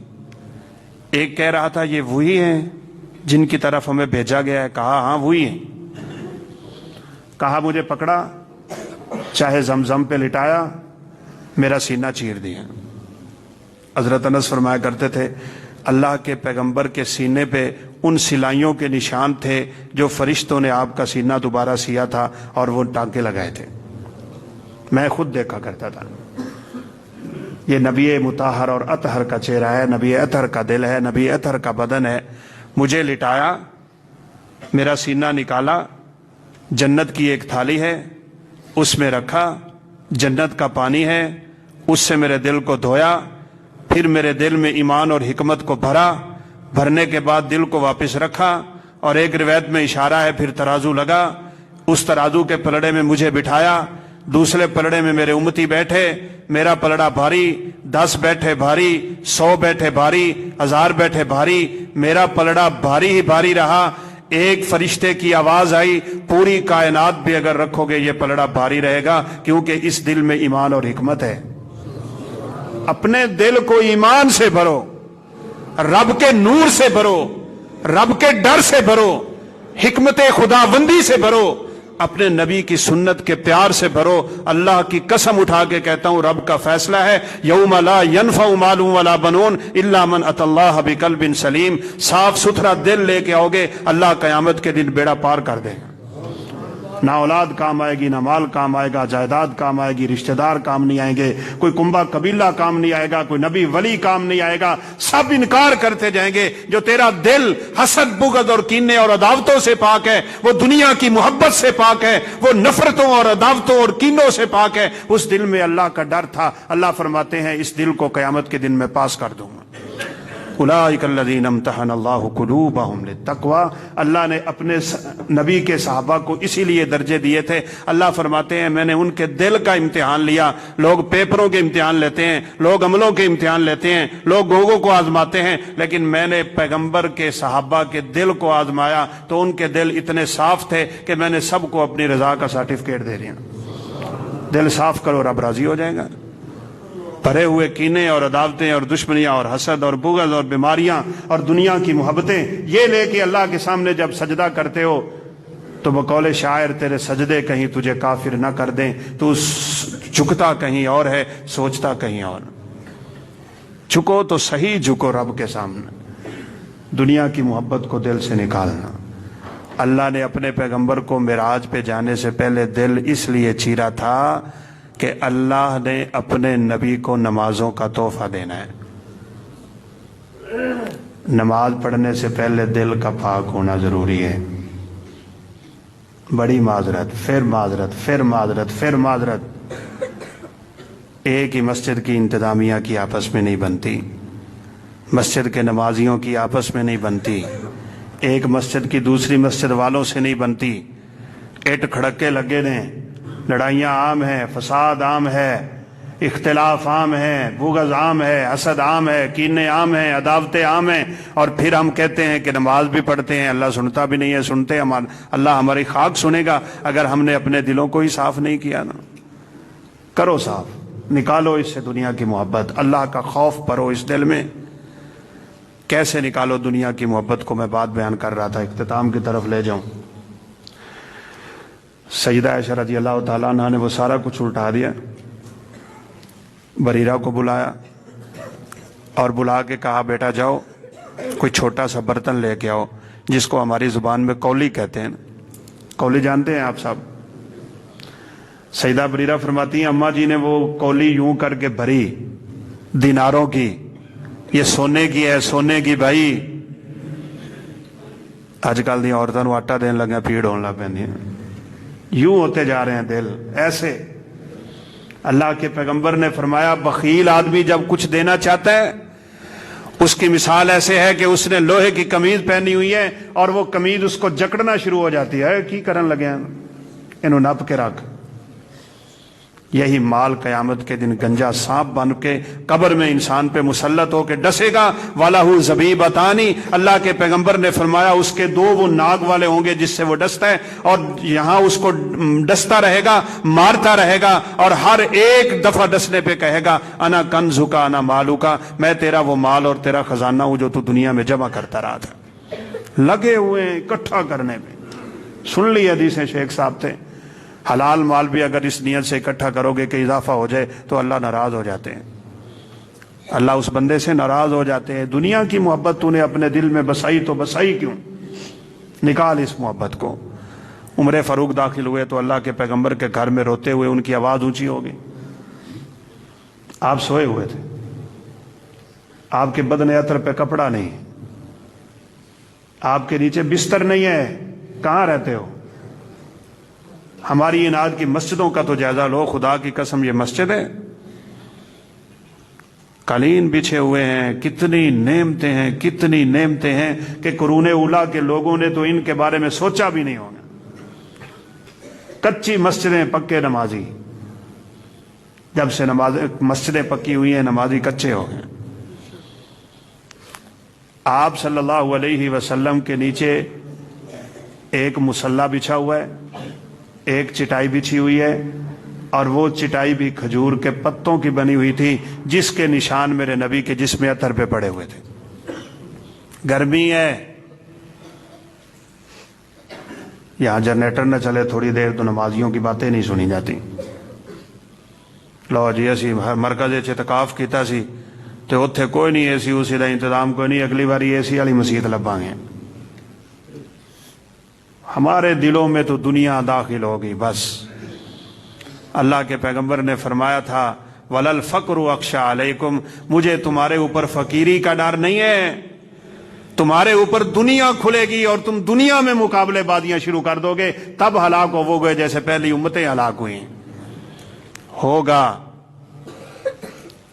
ایک کہہ رہا تھا یہ وہی ہیں جن کی طرف ہمیں بھیجا گیا ہے، کہا ہاں وہی ہیں، کہا مجھے پکڑا، چاہے زمزم پہ لٹایا، میرا سینہ چیر دیا۔ حضرت انس فرمایا کرتے تھے اللہ کے پیغمبر کے سینے پہ ان سلائیوں کے نشان تھے جو فرشتوں نے آپ کا سینہ دوبارہ سیا تھا اور وہ ٹانکے لگائے تھے، میں خود دیکھا کرتا تھا۔ یہ نبی مطہر اور اطہر کا چہرہ ہے، نبی اطہر کا دل ہے، نبی اطہر کا بدن ہے۔ مجھے لٹایا، میرا سینہ نکالا، جنت کی ایک تھالی ہے اس میں رکھا، جنت کا پانی ہے اس سے میرے دل کو دھویا، پھر میرے دل میں ایمان اور حکمت کو بھرا، بھرنے کے بعد دل کو واپس رکھا، اور ایک روایت میں اشارہ ہے پھر ترازو لگا، اس ترازو کے پلڑے میں مجھے بٹھایا، دوسرے پلڑے میں میرے امتی بیٹھے، میرا پلڑا بھاری، 10 بیٹھے بھاری، 100 بیٹھے بھاری، 1000 بیٹھے بھاری، میرا پلڑا بھاری ہی بھاری رہا۔ ایک فرشتے کی آواز آئی، پوری کائنات بھی اگر رکھو گے یہ پلڑا بھاری رہے گا، کیونکہ اس دل میں ایمان اور حکمت ہے۔ اپنے دل کو ایمان سے بھرو، رب کے نور سے بھرو، رب کے ڈر سے بھرو، حکمت خداوندی سے بھرو، اپنے نبی کی سنت کے پیار سے بھرو۔ اللہ کی قسم اٹھا کے کہتا ہوں رب کا فیصلہ ہے، یوم لا ینفع مال ولا بنون الا من اتى اللہ بقلب سلیم۔ صاف ستھرا دل لے کے آؤ گے، اللہ قیامت کے دن بیڑا پار کر دے گا۔ نہ اولاد کام آئے گی، نہ مال کام آئے گا، جائیداد کام آئے گی، رشتہ دار کام نہیں آئیں گے، کوئی کنبہ قبیلہ کام نہیں آئے گا، کوئی نبی ولی کام نہیں آئے گا، سب انکار کرتے جائیں گے۔ جو تیرا دل حسد، بغض اور کینے اور عداوتوں سے پاک ہے، وہ دنیا کی محبت سے پاک ہے، وہ نفرتوں اور عداوتوں اور کینوں سے پاک ہے، اس دل میں اللہ کا ڈر تھا۔ اللہ فرماتے ہیں اس دل کو قیامت کے دن میں پاس کر دوں گا۔ اولئک الذین امتحن اللہ قلوبہم للتقوی، اللہ نے اپنے نبی کے صحابہ کو اسی لیے درجے دیے تھے۔ اللہ فرماتے ہیں میں نے ان کے دل کا امتحان لیا۔ لوگ پیپروں کے امتحان لیتے ہیں، لوگ عملوں کے امتحان لیتے ہیں، لوگ لوگوں کو آزماتے ہیں، لیکن میں نے پیغمبر کے صحابہ کے دل کو آزمایا تو ان کے دل اتنے صاف تھے کہ میں نے سب کو اپنی رضا کا سرٹیفکیٹ دے دیا۔ دل صاف کرو، رب راضی ہو جائے گا۔ بھرے ہوئے کینے اور عداوتیں اور دشمنیاں اور حسد اور بغض اور بیماریاں اور دنیا کی محبتیں، یہ لے کے اللہ کے سامنے جب سجدہ کرتے ہو تو بقول شاعر تیرے سجدے کہیں تجھے کافر نہ کر دیں، تو جھکتا کہیں اور ہے، سوچتا کہیں اور۔ جھکو تو صحیح جھکو رب کے سامنے، دنیا کی محبت کو دل سے نکالنا۔ اللہ نے اپنے پیغمبر کو معراج پہ جانے سے پہلے دل اس لیے چیرا تھا کہ اللہ نے اپنے نبی کو نمازوں کا تحفہ دینا ہے۔ نماز پڑھنے سے پہلے دل کا پاک ہونا ضروری ہے۔ بڑی معذرت، پھر معذرت، پھر معذرت، پھر معذرت۔ ایک ہی مسجد کی انتظامیہ کی آپس میں نہیں بنتی، مسجد کے نمازیوں کی آپس میں نہیں بنتی، ایک مسجد کی دوسری مسجد والوں سے نہیں بنتی۔ اٹ کھڑکے لگے نے، لڑائیاں عام ہیں، فساد عام ہے، اختلاف عام ہے، بغض عام ہے، حسد عام ہے، کینے عام ہیں، عداوتیں عام ہیں، اور پھر ہم کہتے ہیں کہ نماز بھی پڑھتے ہیں، اللہ سنتا بھی نہیں ہے۔ سنتے اللہ ہماری خاک سنے گا اگر ہم نے اپنے دلوں کو ہی صاف نہیں کیا نا۔ کرو صاف، نکالو اس سے دنیا کی محبت، اللہ کا خوف پرو اس دل میں۔ کیسے نکالو دنیا کی محبت کو میں بات بیان کر رہا تھا، اختتام کی طرف لے جاؤں۔ سیدہ عائشہ رضی اللہ تعالیٰ عنہ نے وہ سارا کچھ الٹا دیا، بریرہ کو بلایا اور بلا کے کہا بیٹا جاؤ کوئی چھوٹا سا برتن لے کے آؤ، جس کو ہماری زبان میں کولی کہتے ہیں۔ کولی جانتے ہیں آپ صاحب؟ سیدہ بریرہ فرماتی ہیں اماں جی نے وہ کولی یوں کر کے بھری دیناروں کی، یہ سونے کی ہے، سونے کی بھائی۔ آج کل دی عورتوں کو آٹا دین لگا پیڑ ہونے لگ پہ، یوں ہوتے جا رہے ہیں دل ایسے۔ اللہ کے پیغمبر نے فرمایا بخیل آدمی جب کچھ دینا چاہتا ہے اس کی مثال ایسے ہے کہ اس نے لوہے کی قمیض پہنی ہوئی ہے اور وہ قمیض اس کو جکڑنا شروع ہو جاتی ہے، کی کرن لگے ہیں انہوں نپ کے رکھ۔ یہی مال قیامت کے دن گنجا سانپ بن کے قبر میں انسان پہ مسلط ہو کے ڈسے گا۔ وَلَهُ زَبِيبَتَانِ، اللہ کے پیغمبر نے فرمایا اس کے دو وہ ناگ والے ہوں گے جس سے وہ ڈستا ہے، اور یہاں اس کو ڈستا رہے گا، مارتا رہے گا، اور ہر ایک دفعہ ڈسنے پہ کہے گا انا کنزُکا انا مالُکا، میں تیرا وہ مال اور تیرا خزانہ ہوں جو تو دنیا میں جمع کرتا رہا تھا۔ لگے ہوئے اکٹھا کرنے پہ۔ سن لی حدیثیں شیخ صاحب تھے، حلال مال بھی اگر اس نیت سے اکٹھا کرو گے کہ اضافہ ہو جائے تو اللہ ناراض ہو جاتے ہیں، اللہ اس بندے سے ناراض ہو جاتے ہیں۔ دنیا کی محبت تو نے اپنے دل میں بسائی تو بسائی کیوں؟ نکال اس محبت کو۔ عمر فاروق داخل ہوئے تو اللہ کے پیغمبر کے گھر میں روتے ہوئے ان کی آواز اونچی ہو گئی۔ آپ سوئے ہوئے تھے، آپ کے بدن عطر پہ کپڑا نہیں، آپ کے نیچے بستر نہیں ہے، کہاں رہتے ہو؟ ہماری اناد کی مسجدوں کا تو جائزہ لو، خدا کی قسم یہ مسجد ہے، قالین بچھے ہوئے ہیں، کتنی نعمتیں ہیں، کتنی نعمتیں ہیں کہ قرون اولیٰ کے لوگوں نے تو ان کے بارے میں سوچا بھی نہیں ہوگا۔ کچی مسجدیں، پکے نمازی، جب سے مسجدیں پکی ہوئی ہیں نمازی کچے ہو گئے۔ آپ صلی اللہ علیہ وسلم کے نیچے ایک مصلی بچھا ہوا ہے، ایک چٹائی بچھی ہوئی ہے، اور وہ چٹائی بھی کھجور کے پتوں کی بنی ہوئی تھی جس کے نشان میرے نبی کے جسم عطر پہ پڑے ہوئے تھے۔ گرمی ہے، یہاں جنریٹر نہ چلے تھوڑی دیر تو نمازیوں کی باتیں نہیں سنی جاتی۔ لو جی اسی مرکز اعتکاف کیتا سی تو اتھے کوئی نہیں اے سی اسی دا انتظام کوئی نہیں، اگلی باری اے سی والی مسجد لباں گے۔ ہمارے دلوں میں تو دنیا داخل ہوگی بس۔ اللہ کے پیغمبر نے فرمایا تھا وَلَلْ فَقْرُ أَخْشَىٰ عَلَيْكُمْ، مجھے تمہارے اوپر فقیری کا ڈر نہیں ہے، تمہارے اوپر دنیا کھلے گی اور تم دنیا میں مقابلے بازیاں شروع کر دو گے، تب ہلاک ہو گئے جیسے پہلی امتیں ہلاک ہوئی ہوگا۔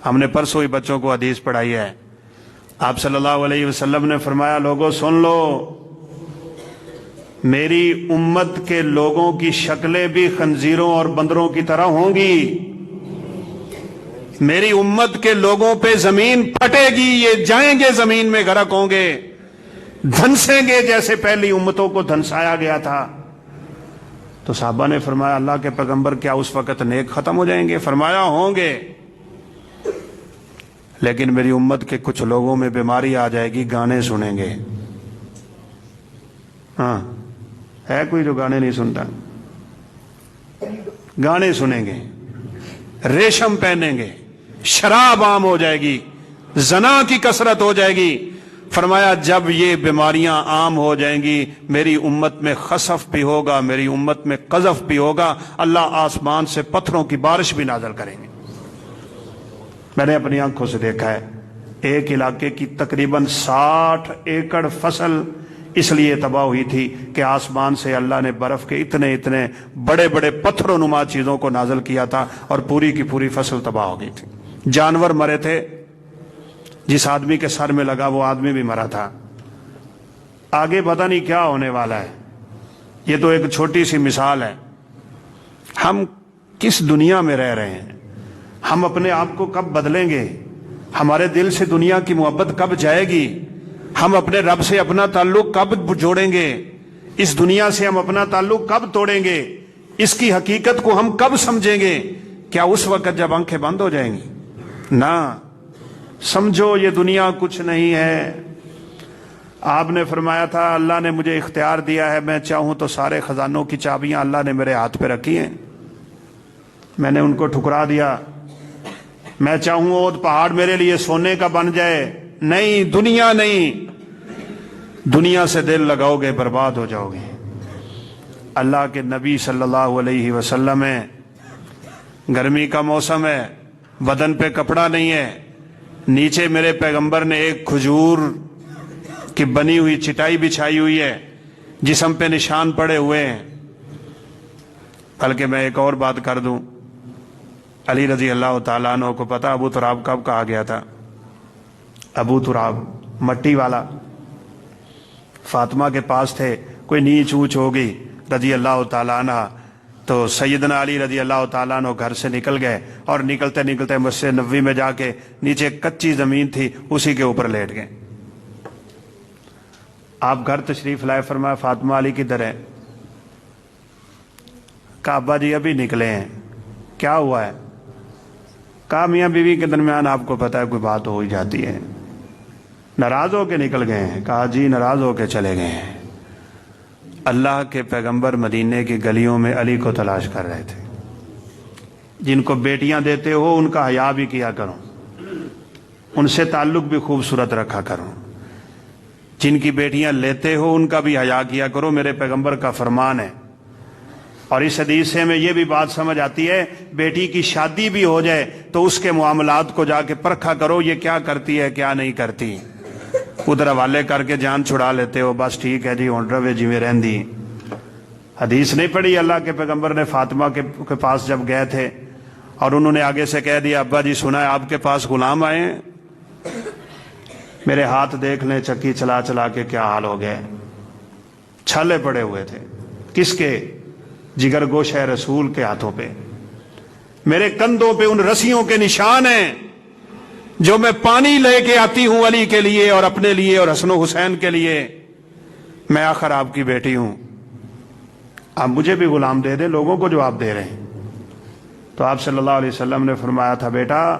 ہم نے پرسوں ہی بچوں کو حدیث پڑھائی ہے، آپ صلی اللہ علیہ وسلم نے فرمایا لوگوں سن لو، میری امت کے لوگوں کی شکلیں بھی خنزیروں اور بندروں کی طرح ہوں گی، میری امت کے لوگوں پہ زمین پھٹے گی، یہ جائیں گے زمین میں غرق ہوں گے، دھنسیں گے جیسے پہلی امتوں کو دھنسایا گیا تھا۔ تو صحابہ نے فرمایا اللہ کے پیغمبر کیا اس وقت نیک ختم ہو جائیں گے؟ فرمایا ہوں گے، لیکن میری امت کے کچھ لوگوں میں بیماری آ جائے گی، گانے سنیں گے۔ ہاں ہے کوئی جو گانے نہیں سنتا؟ گانے سنیں گے، ریشم پہنیں گے، شراب عام ہو جائے گی، زنا کی کثرت ہو جائے گی۔ فرمایا جب یہ بیماریاں عام ہو جائیں گی میری امت میں خسف بھی ہوگا، میری امت میں قذف بھی ہوگا، اللہ آسمان سے پتھروں کی بارش بھی نازل کریں گے۔ میں نے اپنی آنکھوں سے دیکھا ہے، ایک علاقے کی تقریباً 60 ایکڑ فصل اس لیے تباہ ہوئی تھی کہ آسمان سے اللہ نے برف کے اتنے بڑے بڑے پتھروں نما چیزوں کو نازل کیا تھا اور پوری کی پوری فصل تباہ ہو گئی تھی، جانور مرے تھے، جس آدمی کے سر میں لگا وہ آدمی بھی مرا تھا۔ آگے پتہ نہیں کیا ہونے والا ہے، یہ تو ایک چھوٹی سی مثال ہے۔ ہم کس دنیا میں رہ رہے ہیں؟ ہم اپنے آپ کو کب بدلیں گے؟ ہمارے دل سے دنیا کی محبت کب جائے گی؟ ہم اپنے رب سے اپنا تعلق کب جوڑیں گے؟ اس دنیا سے ہم اپنا تعلق کب توڑیں گے؟ اس کی حقیقت کو ہم کب سمجھیں گے؟ کیا اس وقت جب آنکھیں بند ہو جائیں گی؟ نہ، سمجھو یہ دنیا کچھ نہیں ہے۔ آپ نے فرمایا تھا اللہ نے مجھے اختیار دیا ہے، میں چاہوں تو سارے خزانوں کی چابیاں اللہ نے میرے ہاتھ پہ رکھی ہیں، میں نے ان کو ٹھکرا دیا۔ میں چاہوں اور پہاڑ میرے لیے سونے کا بن جائے، نہیں، دنیا نہیں، دنیا سے دل لگاؤ گے برباد ہو جاؤ گے۔ اللہ کے نبی صلی اللہ علیہ وسلم ہے، گرمی کا موسم ہے، بدن پہ کپڑا نہیں ہے، نیچے میرے پیغمبر نے ایک کھجور کی بنی ہوئی چٹائی بچھائی ہوئی ہے، جسم پہ نشان پڑے ہوئے ہیں۔ بلکہ میں ایک اور بات کر دوں، علی رضی اللہ تعالیٰ عنہ کو پتا ابو تراب کب کہا گیا تھا؟ ابو تراب مٹی والا، فاطمہ کے پاس تھے، کوئی نیچ اونچ ہو گئی رضی اللہ تعالیٰ عنہ، تو سیدنا علی رضی اللہ تعالیٰ عنہ گھر سے نکل گئے اور نکلتے نکلتے مسجد نبوی میں جا کے نیچے کچی زمین تھی اسی کے اوپر لیٹ گئے۔ آپ گھر تشریف لائے، فرمایا فاطمہ علی کدھر ہے؟ کہا ابا جی ابھی نکلے ہیں۔ کیا ہوا ہے؟ کہا میاں بیوی کے درمیان آپ کو پتا ہے کوئی بات ہو ہی جاتی ہے، ناراض ہو کے نکل گئے ہیں۔ کہا جی ناراض ہو کے چلے گئے ہیں۔ اللہ کے پیغمبر مدینے کی گلیوں میں علی کو تلاش کر رہے تھے۔ جن کو بیٹیاں دیتے ہو ان کا حیا بھی کیا کرو، ان سے تعلق بھی خوبصورت رکھا کرو، جن کی بیٹیاں لیتے ہو ان کا بھی حیا کیا کرو، میرے پیغمبر کا فرمان ہے۔ اور اس حدیث سے ہمیں یہ بھی بات سمجھ آتی ہے، بیٹی کی شادی بھی ہو جائے تو اس کے معاملات کو جا کے پرکھا کرو، یہ کیا کرتی ہے کیا نہیں کرتی۔ ادھر حوالے کر کے جان چھڑا لیتے ہو، بس ٹھیک ہے جی ہن روے جی میں رہندی۔ حدیث نہیں پڑھی اللہ کے پیغمبر نے فاطمہ کے پاس جب گئے تھے اور انہوں نے آگے سے کہہ دیا ابا جی سنا ہے آپ کے پاس غلام آئے ہیں، میرے ہاتھ دیکھ لیں چکی چلا چلا کے کیا حال ہو گئے، چھالے پڑے ہوئے تھے۔ کس کے؟ جگر گوشہ رسول کے ہاتھوں پہ، میرے کندھوں پہ ان رسیوں کے نشان ہیں جو میں پانی لے کے آتی ہوں علی کے لیے اور اپنے لیے اور حسن و حسین کے لیے، میں آخر آپ کی بیٹی ہوں، آپ مجھے بھی غلام دے دیں لوگوں کو جو آپ دے رہے ہیں۔ تو آپ صلی اللہ علیہ وسلم نے فرمایا تھا بیٹا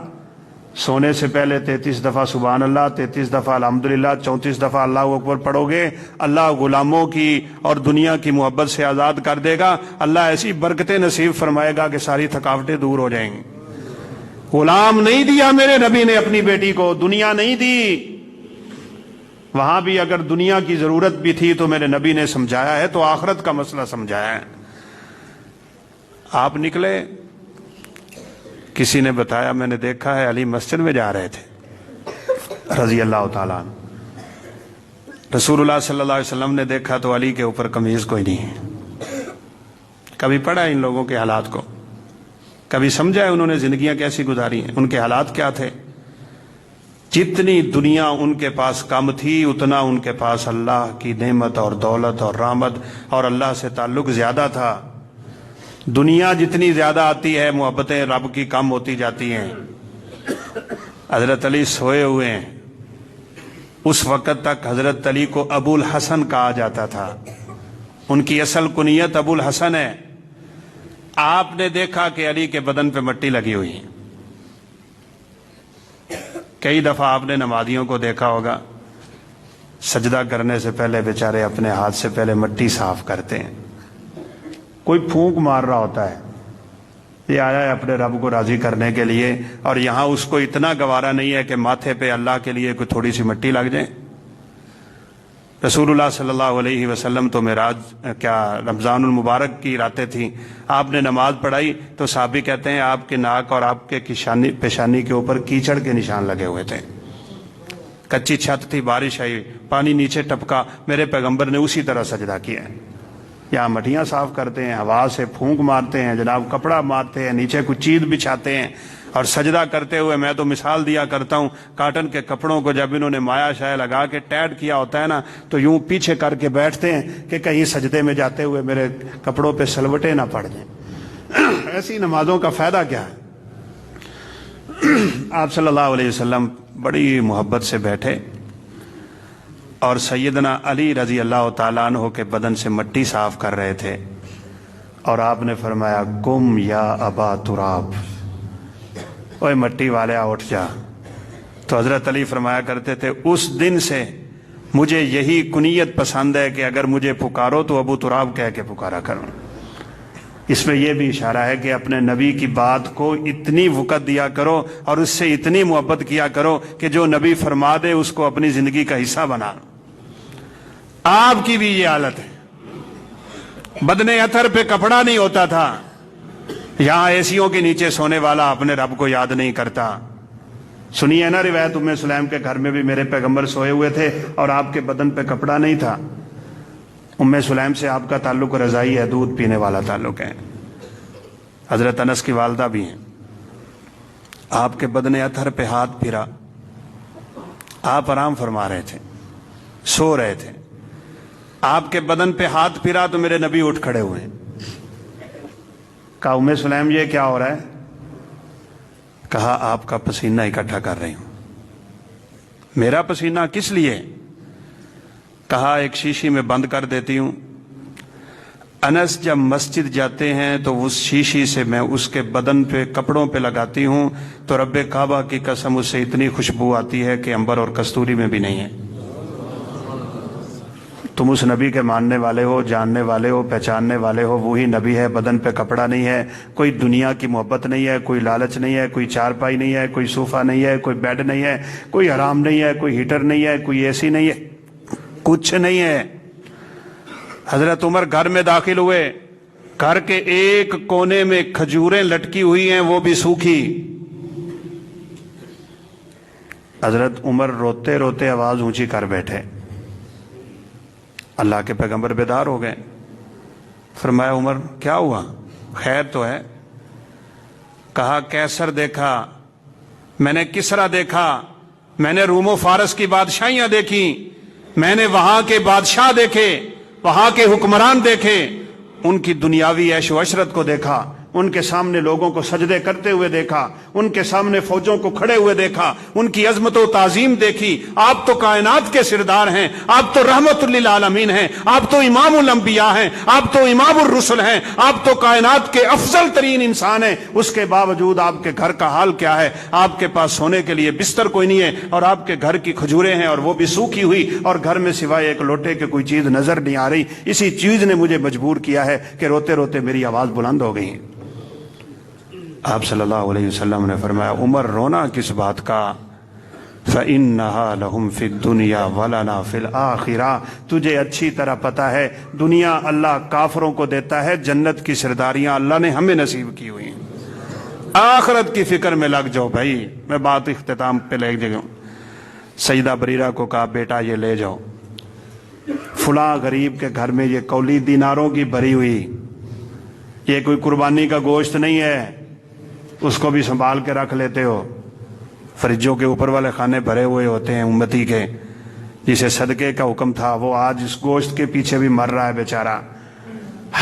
سونے سے پہلے 33 دفعہ سبحان اللہ، 33 دفعہ الحمدللہ، 34 دفعہ اللہ اکبر پڑھو گے، اللہ غلاموں کی اور دنیا کی محبت سے آزاد کر دے گا، اللہ ایسی برکتیں نصیب فرمائے گا کہ ساری تھکاوٹیں دور ہو جائیں گی۔ غلام نہیں دیا میرے نبی نے اپنی بیٹی کو، دنیا نہیں دی، وہاں بھی اگر دنیا کی ضرورت بھی تھی تو میرے نبی نے سمجھایا ہے، تو آخرت کا مسئلہ سمجھایا ہے۔ آپ نکلے، کسی نے بتایا میں نے دیکھا ہے علی مسجد میں جا رہے تھے رضی اللہ تعالیٰ عنہ۔ رسول اللہ صلی اللہ علیہ وسلم نے دیکھا تو علی کے اوپر قمیض کوئی نہیں ہے۔ کبھی پڑھا ان لوگوں کے حالات کو؟ کبھی سمجھا ہے انہوں نے زندگیاں کیسی گزاری ہیں؟ ان کے حالات کیا تھے؟ جتنی دنیا ان کے پاس کم تھی، اتنا ان کے پاس اللہ کی نعمت اور دولت اور رحمت اور اللہ سے تعلق زیادہ تھا۔ دنیا جتنی زیادہ آتی ہے، محبتیں رب کی کم ہوتی جاتی ہیں۔ حضرت علی سوئے ہوئے ہیں، اس وقت تک حضرت علی کو ابو الحسن کہا جاتا تھا، ان کی اصل کنیت ابو الحسن ہے۔ آپ نے دیکھا کہ علی کے بدن پہ مٹی لگی ہوئی ہے۔ کئی دفعہ آپ نے نمازیوں کو دیکھا ہوگا، سجدہ کرنے سے پہلے بیچارے اپنے ہاتھ سے پہلے مٹی صاف کرتے ہیں۔ کوئی پھونک مار رہا ہوتا ہے، یہ آیا ہے اپنے رب کو راضی کرنے کے لیے، اور یہاں اس کو اتنا گوارا نہیں ہے کہ ماتھے پہ اللہ کے لیے کوئی تھوڑی سی مٹی لگ جائے۔ رسول اللہ صلی اللہ علیہ وسلم تو معراج رمضان المبارک کی راتیں تھیں، آپ نے نماز پڑھائی تو صحابی کہتے ہیں آپ کے ناک اور آپ کے پیشانی کے اوپر کیچڑ کے نشان لگے ہوئے تھے۔ کچی چھت تھی، بارش آئی، پانی نیچے ٹپکا، میرے پیغمبر نے اسی طرح سجدہ کیا ہے۔ یہاں مٹیاں صاف کرتے ہیں، ہوا سے پھونک مارتے ہیں، جناب کپڑا مارتے ہیں، نیچے کچھ چیز بچھاتے ہیں، اور سجدہ کرتے ہوئے میں تو مثال دیا کرتا ہوں، کاٹن کے کپڑوں کو جب انہوں نے مایا شایا لگا کے ٹائٹ کیا ہوتا ہے نا، تو یوں پیچھے کر کے بیٹھتے ہیں کہ کہیں سجدے میں جاتے ہوئے میرے کپڑوں پہ سلوٹے نہ پڑ جائیں۔ ایسی نمازوں کا فائدہ کیا ہے؟ آپ صلی اللہ علیہ وسلم بڑی محبت سے بیٹھے اور سیدنا علی رضی اللہ تعالیٰ عنہ کے بدن سے مٹی صاف کر رہے تھے، اور آپ نے فرمایا قم یا ابا تراب، اوے مٹی والے اٹھ جا۔ تو حضرت علی فرمایا کرتے تھے اس دن سے مجھے یہی کنیت پسند ہے کہ اگر مجھے پکارو تو ابو تراب کہہ کے پکارا کرو۔ اس میں یہ بھی اشارہ ہے کہ اپنے نبی کی بات کو اتنی وقت دیا کرو اور اس سے اتنی محبت کیا کرو کہ جو نبی فرما دے اس کو اپنی زندگی کا حصہ بنا لو۔ آپ کی بھی یہ حالت ہے، بدن اثر پہ کپڑا نہیں ہوتا تھا، یہاں ایسیوں کے نیچے سونے والا اپنے رب کو یاد نہیں کرتا۔ سنیے نا روایت، ام سلیم کے گھر میں بھی میرے پیغمبر سوئے ہوئے تھے اور آپ کے بدن پہ کپڑا نہیں تھا۔ ام سلیم سے آپ کا تعلق رضائی ہے، دودھ پینے والا تعلق ہے۔ حضرت انس کی والدہ بھی ہیں۔ آپ کے بدن اطہر پہ ہاتھ پھرا، آپ آرام فرما رہے تھے، سو رہے تھے، آپ کے بدن پہ ہاتھ پھرا تو میرے نبی اٹھ کھڑے ہوئے۔ کہا ام سلیم یہ کیا ہو رہا ہے؟ کہا آپ کا پسینہ اکٹھا کر رہی ہوں۔ میرا پسینہ کس لیے؟ کہا ایک شیشی میں بند کر دیتی ہوں، انس جب مسجد جاتے ہیں تو اس شیشی سے میں اس کے بدن پہ کپڑوں پہ لگاتی ہوں تو رب کعبہ کی قسم اس سے اتنی خوشبو آتی ہے کہ عنبر اور کستوری میں بھی نہیں ہے۔ تم اس نبی کے ماننے والے ہو، جاننے والے ہو، پہچاننے والے ہو، وہی نبی ہے، بدن پہ کپڑا نہیں ہے، کوئی دنیا کی محبت نہیں ہے، کوئی لالچ نہیں ہے، کوئی چارپائی نہیں ہے، کوئی صوفہ نہیں ہے، کوئی بیڈ نہیں ہے، کوئی حرام نہیں ہے، کوئی ہیٹر نہیں ہے، کوئی ایسی نہیں ہے، کچھ نہیں ہے۔ حضرت عمر گھر میں داخل ہوئے، گھر کے ایک کونے میں کھجوریں لٹکی ہوئی ہیں، وہ بھی سوکھی۔ حضرت عمر روتے روتے آواز اونچی کر بیٹھے۔ اللہ کے پیغمبر بیدار ہو گئے، فرمایا عمر کیا ہوا، خیر تو ہے؟ کہا کیسر دیکھا، میں نے کسرا دیکھا، میں نے روم و فارس کی بادشاہیاں دیکھی، میں نے وہاں کے بادشاہ دیکھے، وہاں کے حکمران دیکھے، ان کی دنیاوی عیش و عشرت کو دیکھا، ان کے سامنے لوگوں کو سجدے کرتے ہوئے دیکھا، ان کے سامنے فوجوں کو کھڑے ہوئے دیکھا، ان کی عظمت و تعظیم دیکھی۔ آپ تو کائنات کے سردار ہیں، آپ تو رحمت للعالمین ہیں، آپ تو امام الانبیاء ہیں، آپ تو امام الرسل ہیں، آپ تو کائنات کے افضل ترین انسان ہیں، اس کے باوجود آپ کے گھر کا حال کیا ہے؟ آپ کے پاس سونے کے لیے بستر کوئی نہیں ہے، اور آپ کے گھر کی کھجوریں ہیں اور وہ بھی سوکھی ہوئی، اور گھر میں سوائے ایک لوٹے کے کوئی چیز نظر نہیں آ رہی۔ اسی چیز نے مجھے مجبور کیا ہے کہ روتے روتے میری آواز بلند ہو گئی۔ آپ صلی اللہ علیہ وسلم نے فرمایا عمر رونا کس بات کا؟ فَإِنَّهَا لَهُمْ فِي الدُّنْيَا وَلَنَا فِي الْآخِرَةِ۔ تجھے اچھی طرح پتہ ہے دنیا اللہ کافروں کو دیتا ہے، جنت کی سرداریاں اللہ نے ہمیں نصیب کی ہوئی ہیں۔ آخرت کی فکر میں لگ جاؤ بھائی۔ میں بات اختتام پہ لے جاؤں۔ سیدہ بریرہ کو کہا بیٹا یہ لے جاؤ، فلاں غریب کے گھر میں یہ کولی دیناروں کی بھری ہوئی، یہ کوئی قربانی کا گوشت نہیں ہے، اس کو بھی سنبھال کے رکھ لیتے ہو۔ فریجوں کے اوپر والے خانے بھرے ہوئے ہوتے ہیں امتی کے، جسے صدقے کا حکم تھا وہ آج اس گوشت کے پیچھے بھی مر رہا ہے بیچارہ۔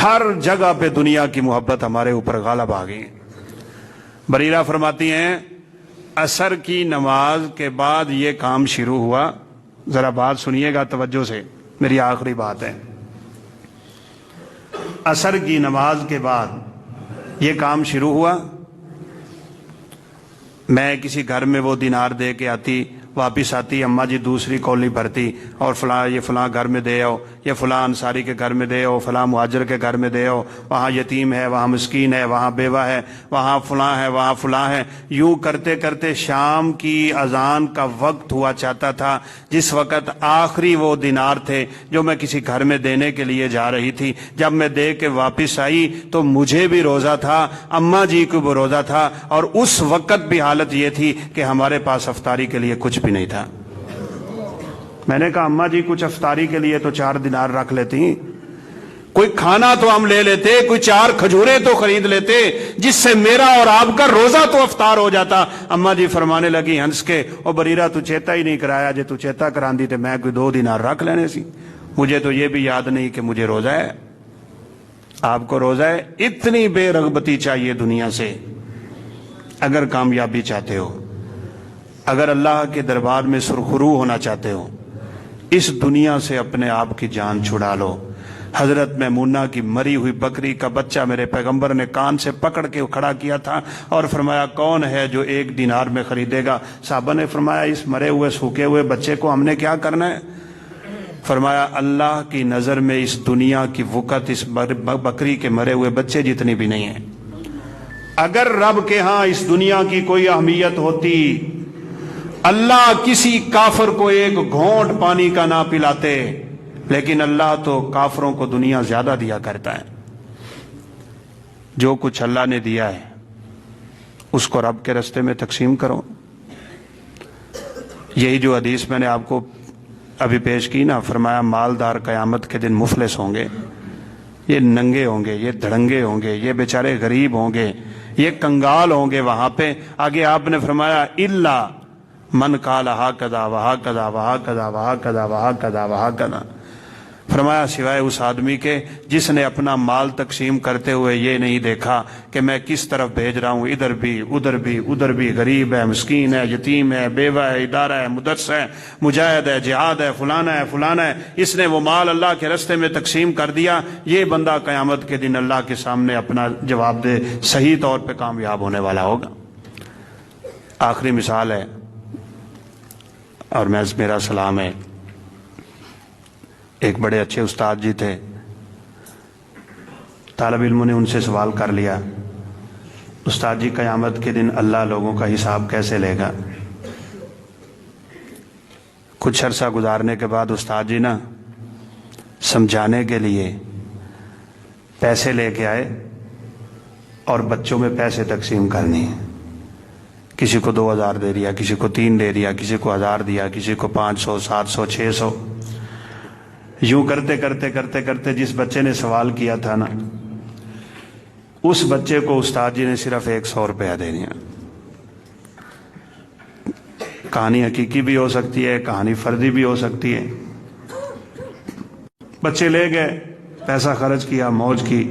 ہر جگہ پہ دنیا کی محبت ہمارے اوپر غالب آ گئی۔ بریرہ فرماتی ہیں عصر کی نماز کے بعد یہ کام شروع ہوا۔ ذرا بات سنیے گا توجہ سے، میری آخری بات ہے۔ عصر کی نماز کے بعد یہ کام شروع ہوا۔ میں کسی گھر میں وہ دینار دے کے آتی، واپس آتی، اماں جی دوسری کولی بھرتی اور فلاں یہ فلاں گھر میں دے آؤ، یہ فلاں انصاری کے گھر میں دے آؤ، فلاں مہاجر کے گھر میں دے آؤ، وہاں یتیم ہے، وہاں مسکین ہے، وہاں بیوہ ہے، وہاں فلاں ہے، وہاں فلاں ہے۔ یوں کرتے کرتے شام کی اذان کا وقت ہوا چاہتا تھا، جس وقت آخری وہ دینار تھے جو میں کسی گھر میں دینے کے لیے جا رہی تھی۔ جب میں دے کے واپس آئی تو مجھے بھی روزہ تھا، اماں جی کو بھی روزہ تھا، اور اس وقت بھی حالت یہ تھی کہ ہمارے پاس افطاری کے لیے کچھ بھی نہیں تھا۔ میں نے کہا اماں جی کچھ افطاری کے لیے تو 4 دینار رکھ لیتی، کوئی کھانا تو ہم لے لیتے، کوئی 4 کھجوریں تو خرید لیتے، جس سے میرا اور آپ کا روزہ تو افطار ہو جاتا۔ اماں جی فرمانے لگی ہنس کے، او بریرہ تو چیتا ہی نہیں کرایا، جے تو چیتا کران دی تے میں کوئی 2 دینار رکھ لینے سی، مجھے تو یہ بھی یاد نہیں کہ مجھے روزہ ہے۔ آپ کو روزہ ہے؟ اتنی بے رغبتی چاہیے دنیا سے اگر کامیابی چاہتے ہو، اگر اللہ کے دربار میں سرخرو ہونا چاہتے ہو، اس دنیا سے اپنے آپ کی جان چھڑا لو۔ حضرت میمونہ کی مری ہوئی بکری کا بچہ میرے پیغمبر نے کان سے پکڑ کے کھڑا کیا تھا اور فرمایا کون ہے جو 1 دینار میں خریدے گا؟ صحابہ نے فرمایا اس مرے ہوئے سوکھے ہوئے بچے کو ہم نے کیا کرنا ہے؟ فرمایا اللہ کی نظر میں اس دنیا کی وقت اس بکری کے مرے ہوئے بچے جتنی بھی نہیں ہے۔ اگر رب کے ہاں اس دنیا کی کوئی اہمیت ہوتی، اللہ کسی کافر کو 1 گھونٹ پانی کا نہ پلاتے، لیکن اللہ تو کافروں کو دنیا زیادہ دیا کرتا ہے۔ جو کچھ اللہ نے دیا ہے اس کو رب کے رستے میں تقسیم کرو۔ یہی جو حدیث میں نے آپ کو ابھی پیش کی نا، فرمایا مالدار قیامت کے دن مفلس ہوں گے، یہ ننگے ہوں گے، یہ دھڑنگے ہوں گے، یہ بیچارے غریب ہوں گے، یہ کنگال ہوں گے وہاں پہ۔ آگے آپ نے فرمایا الا من قال ہاکذا وہاکذا وہاکذا وہاکذا وہاکذا وہاکذا، فرمایا سوائے اس آدمی کے جس نے اپنا مال تقسیم کرتے ہوئے یہ نہیں دیکھا کہ میں کس طرف بھیج رہا ہوں، ادھر بھی ادھر بھی ادھر بھی، غریب ہے، مسکین ہے، یتیم ہے، بیوہ ہے، ادارہ ہے، مدرس ہے، مجاہد ہے، جہاد ہے، فلانا ہے فلانا ہے، اس نے وہ مال اللہ کے رستے میں تقسیم کر دیا، یہ بندہ قیامت کے دن اللہ کے سامنے اپنا جواب دے صحیح طور پہ کامیاب ہونے والا ہوگا۔ آخری مثال ہے اور میرا سلام ہے۔ ایک بڑے اچھے استاد جی تھے، طالب علموں نے ان سے سوال کر لیا استاد جی قیامت کے دن اللہ لوگوں کا حساب کیسے لے گا؟ کچھ عرصہ گزارنے کے بعد استاد جی نا سمجھانے کے لیے پیسے لے کے آئے اور بچوں میں پیسے تقسیم کرنی ہے۔ کسی کو 2000 دے دیا، کسی کو 3 دے دیا، کسی کو 1000 دیا، کسی کو 500 700 600۔ یوں کرتے کرتے کرتے کرتے جس بچے نے سوال کیا تھا نا، اس بچے کو استاد جی نے صرف 100 روپیہ دے دیا۔ کہانی حقیقی بھی ہو سکتی ہے، کہانی فردی بھی ہو سکتی ہے۔ بچے لے گئے، پیسہ خرچ کیا، موج کی،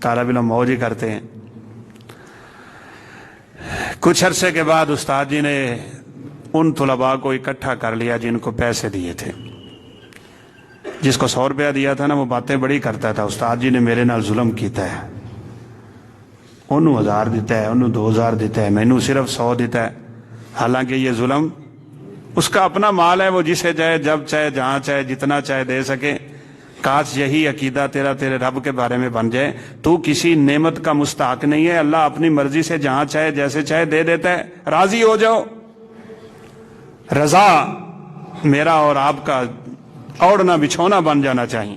طالب علم موج ہی کرتے ہیں۔ کچھ عرصے کے بعد استاد جی نے ان طلباء کو اکٹھا کر لیا جن کو پیسے دیے تھے۔ جس کو 100 روپیہ دیا تھا نا وہ باتیں بڑی کرتا تھا، استاد جی نے میرے نال ظلم کیتا ہے، انہوں 1000 دیتا ہے، انہوں 2000 دیتا ہے، مینوں صرف 100 دیتا ہے۔ حالانکہ یہ ظلم اس کا اپنا مال ہے، وہ جسے چاہے جب چاہے جہاں چاہے جتنا چاہے دے سکے۔ کاش یہی عقیدہ تیرا تیرے رب کے بارے میں بن جائے، تو کسی نعمت کا مستحق نہیں ہے، اللہ اپنی مرضی سے جہاں چاہے جیسے چاہے دے دیتا ہے، راضی ہو جاؤ۔ رضا میرا اور آپ کا اوڑھنا بچھونا بن جانا چاہیے۔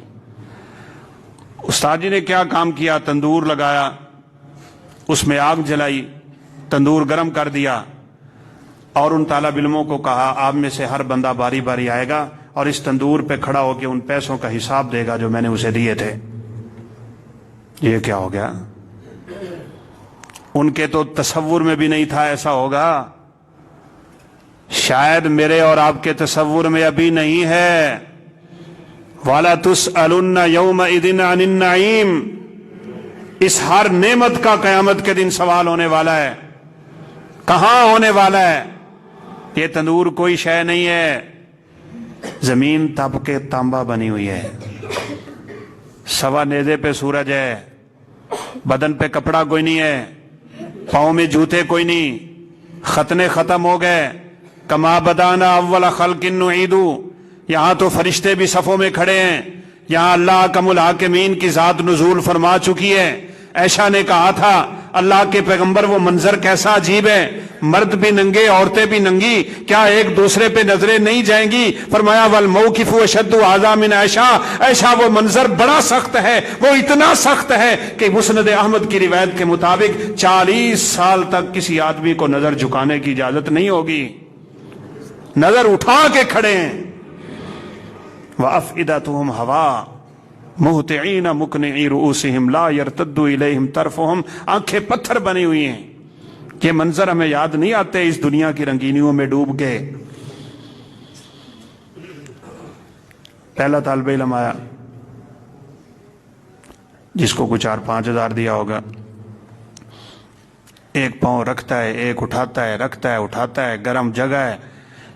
استاد جی نے کیا کام کیا؟ تندور لگایا، اس میں آگ جلائی، تندور گرم کر دیا، اور ان طالب علموں کو کہا آپ میں سے ہر بندہ باری باری آئے گا اور اس تندور پہ کھڑا ہو کے ان پیسوں کا حساب دے گا جو میں نے اسے دیے تھے۔ یہ کیا ہو گیا؟ ان کے تو تصور میں بھی نہیں تھا ایسا ہوگا، شاید میرے اور آپ کے تصور میں ابھی نہیں ہے۔ وَلَا تُسْأَلُنَّ يَوْمَئِذٍ عَنِ النَّعِيمِ، اس ہر نعمت کا قیامت کے دن سوال ہونے والا ہے۔ کہاں ہونے والا ہے؟ یہ تندور کوئی شے نہیں ہے، زمین تپ کے تانبا بنی ہوئی ہے، سوا نیزے پہ سورج ہے، بدن پہ کپڑا کوئی نہیں ہے، پاؤں میں جوتے کوئی نہیں، ختنے ختم ہو گئے۔ کما بدانا اول خلق نعید، یہاں تو فرشتے بھی صفوں میں کھڑے ہیں، یہاں اللہ اکم الحاکمین کی ذات نزول فرما چکی ہے۔ عائشہ نے کہا تھا اللہ کے پیغمبر وہ منظر کیسا عجیب ہے، مرد بھی ننگے عورتیں بھی ننگی، کیا ایک دوسرے پہ نظریں نہیں جائیں گی؟ فرمایا والموقف اشد ھذا من عائشہ، عائشہ وہ منظر بڑا سخت ہے، وہ اتنا سخت ہے کہ مسند احمد کی روایت کے مطابق 40 سال تک کسی آدمی کو نظر جھکانے کی اجازت نہیں ہوگی، نظر اٹھا کے کھڑے ہیں۔ وَأَفْئِدَتُهُمْ هَوَاءٌ مہطعین مقنعی رؤوسہم لا یرتد الیہم طرفہم، آنکھیں پتھر بنی ہوئی ہیں۔ یہ منظر ہمیں یاد نہیں آتے اس دنیا کی رنگینیوں میں ڈوب کے۔ پہلا طالب علم آیا جس کو کچھ 4-5 ہزار دیا ہوگا، ایک پاؤں رکھتا ہے، ایک اٹھاتا ہے، رکھتا ہے، اٹھاتا ہے، گرم جگہ ہے،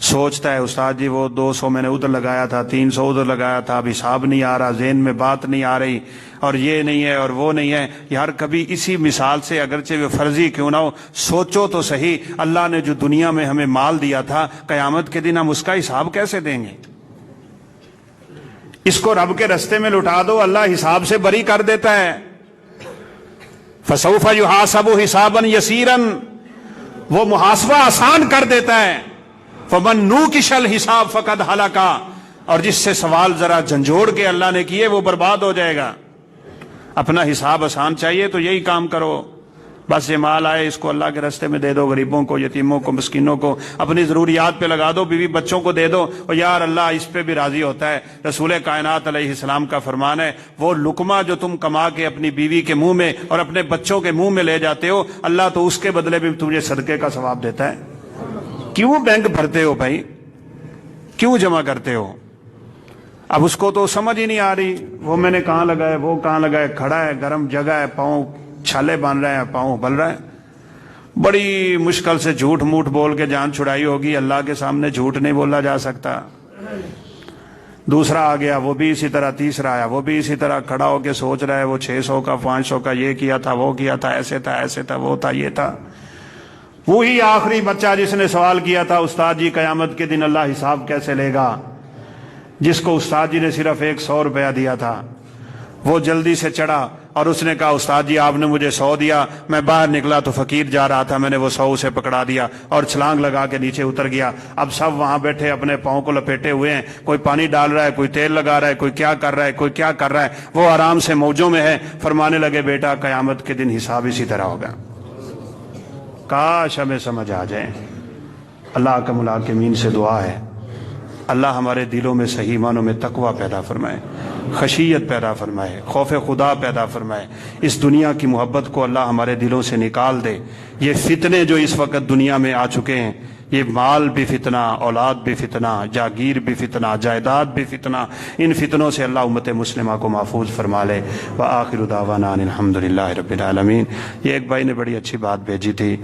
سوچتا ہے استاد جی وہ 200 میں نے ادھر لگایا تھا، 300 ادھر لگایا تھا، اب حساب نہیں آ رہا، ذہن میں بات نہیں آ رہی، اور یہ نہیں ہے اور وہ نہیں ہے۔ یار کبھی اسی مثال سے اگرچہ وہ فرضی کیوں نہ ہو، سوچو تو صحیح، اللہ نے جو دنیا میں ہمیں مال دیا تھا، قیامت کے دن ہم اس کا حساب کیسے دیں گے؟ اس کو رب کے رستے میں لٹا دو، اللہ حساب سے بری کر دیتا ہے۔ فَسَوْفَ يُحَاسَبُ حِسَابًا يَسِيرًا، وہ محاسبہ آسان کر دیتا ہے۔ فَمَن نُوقِشَ الْحِسَابَ فَقَدْ هَلَكَ، اور جس سے سوال ذرا جھنجھوڑ کے اللہ نے کیے وہ برباد ہو جائے گا۔ اپنا حساب آسان چاہیے تو یہی کام کرو، بس یہ مال آئے اس کو اللہ کے راستے میں دے دو، غریبوں کو، یتیموں کو، مسکینوں کو، اپنی ضروریات پہ لگا دو، بیوی بچوں کو دے دو، اور یار اللہ اس پہ بھی راضی ہوتا ہے۔ رسول کائنات علیہ السلام کا فرمان ہے وہ لقمہ جو تم کما کے اپنی بیوی کے منہ میں اور اپنے بچوں کے منہ میں لے جاتے ہو، اللہ تو اس کے بدلے بھی تمہیں صدقے کا ثواب دیتا ہے۔ کیوں بینک بھرتے ہو بھائی؟ کیوں جمع کرتے ہو؟ اب اس کو تو سمجھ ہی نہیں آ رہی، وہ میں نے کہاں لگایا، وہ کہاں لگایا، کھڑا ہے، گرم جگہ ہے، پاؤں چھالے باندھ رہے ہیں، پاؤں ابل رہا ہے، بڑی مشکل سے جھوٹ موٹ بول کے جان چھڑائی ہوگی، اللہ کے سامنے جھوٹ نہیں بولا جا سکتا۔ دوسرا آ گیا، وہ بھی اسی طرح، تیسرا آیا، وہ بھی اسی طرح کھڑا ہو کے سوچ رہا ہے وہ 600 کا 500 کا یہ کیا تھا، وہ کیا تھا، ایسے تھا، ایسے تھا، وہ تھا، یہ تھا۔ وہی آخری بچہ جس نے سوال کیا تھا استاد جی قیامت کے دن اللہ حساب کیسے لے گا، جس کو استاد جی نے صرف 100 روپیہ دیا تھا، وہ جلدی سے چڑھا اور اس نے کہا استاد جی آپ نے مجھے 100 دیا، میں باہر نکلا تو فقیر جا رہا تھا، میں نے وہ 100 اسے پکڑا دیا اور چھلانگ لگا کے نیچے اتر گیا۔ اب سب وہاں بیٹھے اپنے پاؤں کو لپیٹے ہوئے ہیں، کوئی پانی ڈال رہا ہے، کوئی تیل لگا رہا ہے، کوئی کیا کر رہا ہے، کوئی کیا کر رہا ہے، وہ آرام سے موجوں میں ہے۔ فرمانے لگے بیٹا قیامت کے دن حساب اسی طرح ہوگا۔ کاش ہمیں سمجھ آ جائے۔ اللہ اکرم الحاکمین سے دعا ہے اللہ ہمارے دلوں میں صحیح معنوں میں تقوی پیدا فرمائے، خشیت پیدا فرمائے، خوف خدا پیدا فرمائے، اس دنیا کی محبت کو اللہ ہمارے دلوں سے نکال دے۔ یہ فتنے جو اس وقت دنیا میں آ چکے ہیں، یہ مال بھی فتنہ، اولاد بھی فتنہ، جاگیر بھی فتنہ، جائیداد بھی فتنہ، ان فتنوں سے اللہ امت مسلمہ کو محفوظ فرما لے۔ وآخر دعوانا ان الحمد للہ رب العالمین۔ یہ ایک بھائی نے بڑی اچھی بات بھیجی تھی۔